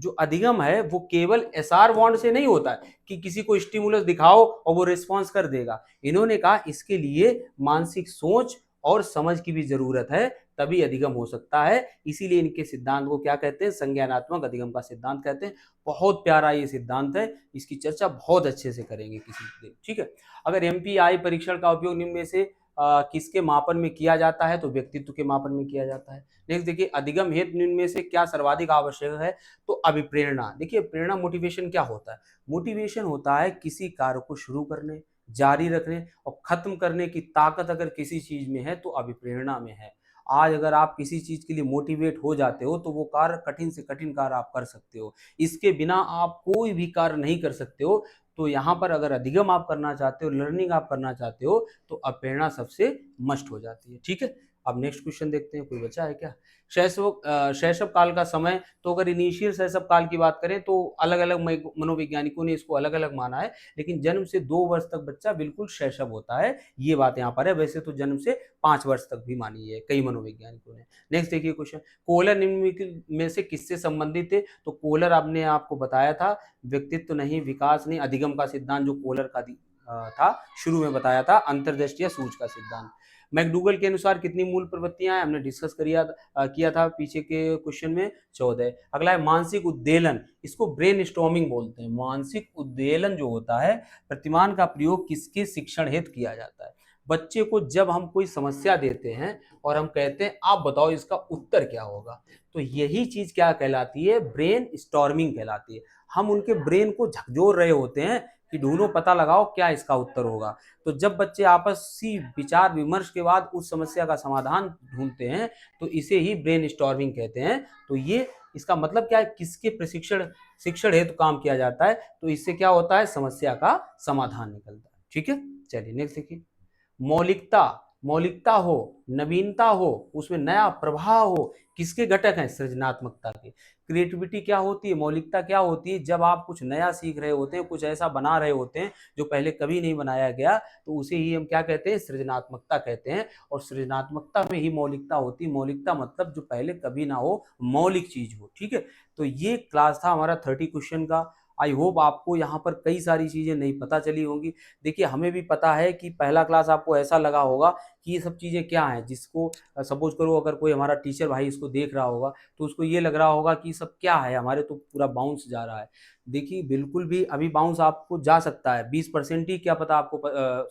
Speaker 1: अधिगम है वो केवल एसआर बॉन्ड से नहीं होता है कि किसी को स्टिमुलस दिखाओ और वो रिस्पॉन्स कर देगा। इन्होंने कहा इसके लिए मानसिक सोच और समझ की भी जरूरत है, तभी अधिगम हो सकता है। इसीलिए इनके सिद्धांत को क्या कहते हैं, संज्ञानात्मक अधिगम का सिद्धांत कहते हैं। बहुत प्यारा ये सिद्धांत है, इसकी चर्चा बहुत अच्छे से करेंगे किसी दिन। ठीक है, अगर एमपीआई परीक्षण का उपयोग निम्न में से किसके मापन में किया जाता है, तो व्यक्तित्व के मापन में किया जाता है। नेक्स्ट देखिए, अधिगम हेतु निम्न में से क्या सर्वाधिक आवश्यक है, तो अभिप्रेरणा। देखिए प्रेरणा, मोटिवेशन क्या होता है, मोटिवेशन होता है किसी कार्य को शुरू करने, जारी रखने और खत्म करने की ताकत अगर किसी चीज में है तो अभिप्रेरणा में है। आज अगर आप किसी चीज के लिए मोटिवेट हो जाते हो तो वो कार्य, कठिन से कठिन कार्य आप कर सकते हो, इसके बिना आप कोई भी कार्य नहीं कर सकते हो। तो यहाँ पर अगर अधिगम आप करना चाहते हो, लर्निंग आप करना चाहते हो, तो अप्रेरणा सबसे मस्ट हो जाती है। ठीक है, अब नेक्स्ट क्वेश्चन देखते हैं, कोई बचा है क्या। शैशव काल का समय, तो अगर इनिशियल शैशव काल की बात करें तो अलग अलग मनोवैज्ञानिकों ने इसको अलग अलग माना है, लेकिन जन्म से 2 वर्ष तक बच्चा बिल्कुल शैशव होता है, ये बात यहाँ पर है। वैसे तो जन्म से 5 वर्ष तक भी मानी है कई मनोवैज्ञानिकों ने। नेक्स्ट देखिए क्वेश्चन, कोहलर निम्न में से किससे संबंधित है, तो कोहलर आपने आपको बताया था, व्यक्तित्व नहीं, विकास नहीं, अधिगम का सिद्धांत जो कोहलर का था शुरू में बताया था, अंतर्दृष्टि या सूझ का सिद्धांत। मैकडूगल के अनुसार कितनी मूल प्रवृत्तियां हैं, हमने डिस्कस किया था पीछे के क्वेश्चन में, 14। अगला है मानसिक उद्वेलन, इसको ब्रेन स्टॉर्मिंग बोलते हैं। मानसिक उद्वेलन जो होता है, प्रतिमान का प्रयोग किसके शिक्षण हेतु किया जाता है। बच्चे को जब हम कोई समस्या देते हैं और हम कहते हैं आप बताओ इसका उत्तर क्या होगा, तो यही चीज क्या कहलाती है, ब्रेन स्टॉर्मिंग कहलाती है। हम उनके ब्रेन को झकझोर रहे होते हैं कि ढूंढो, पता लगाओ क्या इसका उत्तर होगा। तो जब बच्चे आपसी विचार विमर्श के बाद उस समस्या का समाधान ढूंढते हैं तो इसे ही ब्रेन स्टॉर्मिंग कहते हैं। तो ये इसका मतलब क्या है, किसके शिक्षण हेतु काम किया जाता है, तो इससे क्या होता है, समस्या का समाधान निकलता है। ठीक है, चलिए नेक्स्ट देखिए, मौलिकता हो, नवीनता हो, उसमें नया प्रभाव हो, किसके घटक हैं, सृजनात्मकता के। क्रिएटिविटी क्या होती है, मौलिकता क्या होती है, जब आप कुछ नया सीख रहे होते हैं, कुछ ऐसा बना रहे होते हैं जो पहले कभी नहीं बनाया गया, तो उसे ही हम क्या कहते हैं, सृजनात्मकता कहते हैं। और सृजनात्मकता में ही मौलिकता होती है। मौलिकता मतलब जो पहले कभी ना हो, मौलिक चीज हो। ठीक है, तो ये क्लास था हमारा 30 क्वेश्चन का। आई होप आपको यहाँ पर कई सारी चीजें नहीं पता चली होंगी। देखिए हमें भी पता है कि पहला क्लास आपको ऐसा लगा होगा कि ये सब चीजें क्या हैं, जिसको सपोज करो अगर कोई हमारा टीचर भाई इसको देख रहा होगा तो उसको ये लग रहा होगा कि सब क्या है, हमारे तो पूरा बाउंस जा रहा है। देखिए बिल्कुल भी अभी बाउंस आपको जा सकता है, 20% ही क्या पता आपको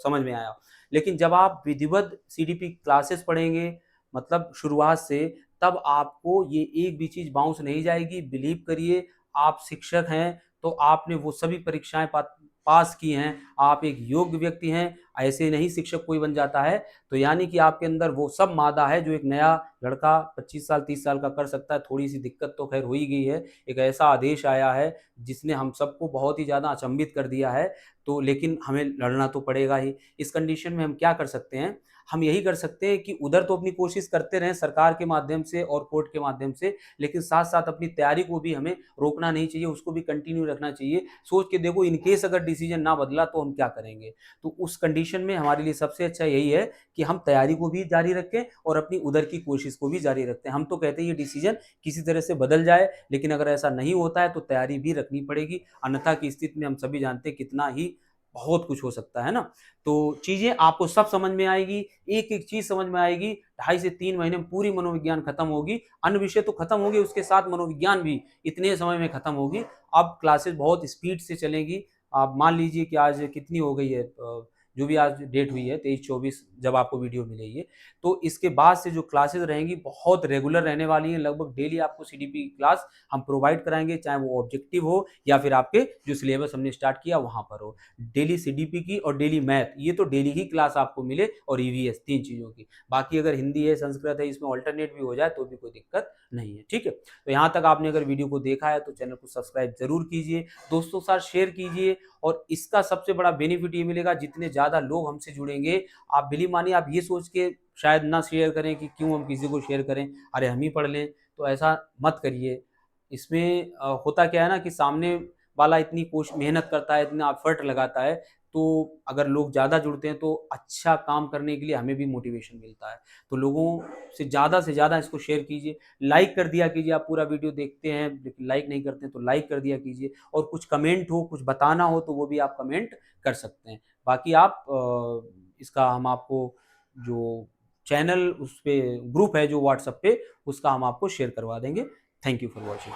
Speaker 1: समझ में आया। लेकिन जब आप विधिवत सीडीपी क्लासेस पढ़ेंगे, मतलब शुरुआत से, तब आपको ये एक भी चीज बाउंस नहीं जाएगी। बिलीव करिए, आप शिक्षक हैं तो आपने वो सभी परीक्षाएं पास की हैं, आप एक योग्य व्यक्ति हैं, ऐसे नहीं शिक्षक कोई बन जाता है। तो यानी कि आपके अंदर वो सब मादा है जो एक नया लड़का 25 साल 30 साल का कर सकता है। थोड़ी सी दिक्कत तो खैर हो ही गई है, एक ऐसा आदेश आया है जिसने हम सबको बहुत ही ज़्यादा अचंभित कर दिया है, तो लेकिन हमें लड़ना तो पड़ेगा ही। इस कंडीशन में हम क्या कर सकते हैं, हम यही कर सकते हैं कि उधर तो अपनी कोशिश करते रहें सरकार के माध्यम से और कोर्ट के माध्यम से, लेकिन साथ साथ अपनी तैयारी को भी हमें रोकना नहीं चाहिए, उसको भी कंटिन्यू रखना चाहिए। सोच के देखो, इनकेस अगर डिसीजन ना बदला तो हम क्या करेंगे। तो उस कंडीशन में हमारे लिए सबसे अच्छा यही है कि हम तैयारी को भी जारी रखें और अपनी उधर की कोशिश को भी जारी रखते हैं। हम तो कहते हैं ये डिसीजन किसी तरह से बदल जाए, लेकिन अगर ऐसा नहीं होता है तो तैयारी भी रखनी पड़ेगी, अन्यथा की स्थिति में हम सभी जानते हैं कितना ही बहुत कुछ हो सकता है ना। तो चीज़ें आपको सब समझ में आएगी, एक-एक चीज़ समझ में आएगी, 2.5 से 3 महीने में पूरी मनोविज्ञान खत्म होगी। अन्य विषय तो खत्म होंगे, उसके साथ मनोविज्ञान भी इतने समय में खत्म होगी। अब क्लासेस बहुत स्पीड से चलेंगी। आप मान लीजिए कि आज कितनी हो गई है, जो भी आज डेट हुई है 23-24 जब आपको वीडियो मिलेगी, तो इसके बाद से जो क्लासेस रहेंगी बहुत रेगुलर रहने वाली हैं। लगभग डेली आपको सीडीपी क्लास हम प्रोवाइड कराएंगे, चाहे वो ऑब्जेक्टिव हो या फिर आपके जो सिलेबस हमने स्टार्ट किया वहाँ पर हो। डेली सीडीपी की और डेली मैथ, ये तो डेली ही क्लास आपको मिले, और ईवीएस, 3 चीज़ों की। बाकी अगर हिंदी है, संस्कृत है, इसमें ऑल्टरनेट भी हो जाए तो भी कोई दिक्कत नहीं है, ठीक है। तो यहाँ तक आपने अगर वीडियो को देखा है तो चैनल को सब्सक्राइब जरूर कीजिए, दोस्तों के साथ शेयर कीजिए। और इसका सबसे बड़ा बेनिफिट ये मिलेगा, जितने ज़्यादा लोग हमसे जुड़ेंगे, आप बिलीव मानिए, आप ये सोच के शायद ना शेयर करें कि क्यों हम किसी को शेयर करें, अरे हम ही पढ़ लें, तो ऐसा मत करिए। इसमें होता क्या है ना कि सामने वाला इतनी मेहनत करता है, इतना एफर्ट लगाता है, तो अगर लोग ज़्यादा जुड़ते हैं तो अच्छा काम करने के लिए हमें भी मोटिवेशन मिलता है। तो लोगों से ज़्यादा इसको शेयर कीजिए, लाइक कर दिया कीजिए। आप पूरा वीडियो देखते हैं लेकिन लाइक नहीं करते हैं तो लाइक कर दिया कीजिए, और कुछ कमेंट हो, कुछ बताना हो तो वो भी आप कमेंट कर सकते हैं। बाकी आप इसका हम आपको जो चैनल उस पे ग्रुप है जो व्हाट्सएप पे, उसका हम आपको शेयर करवा देंगे। Thank you for watching.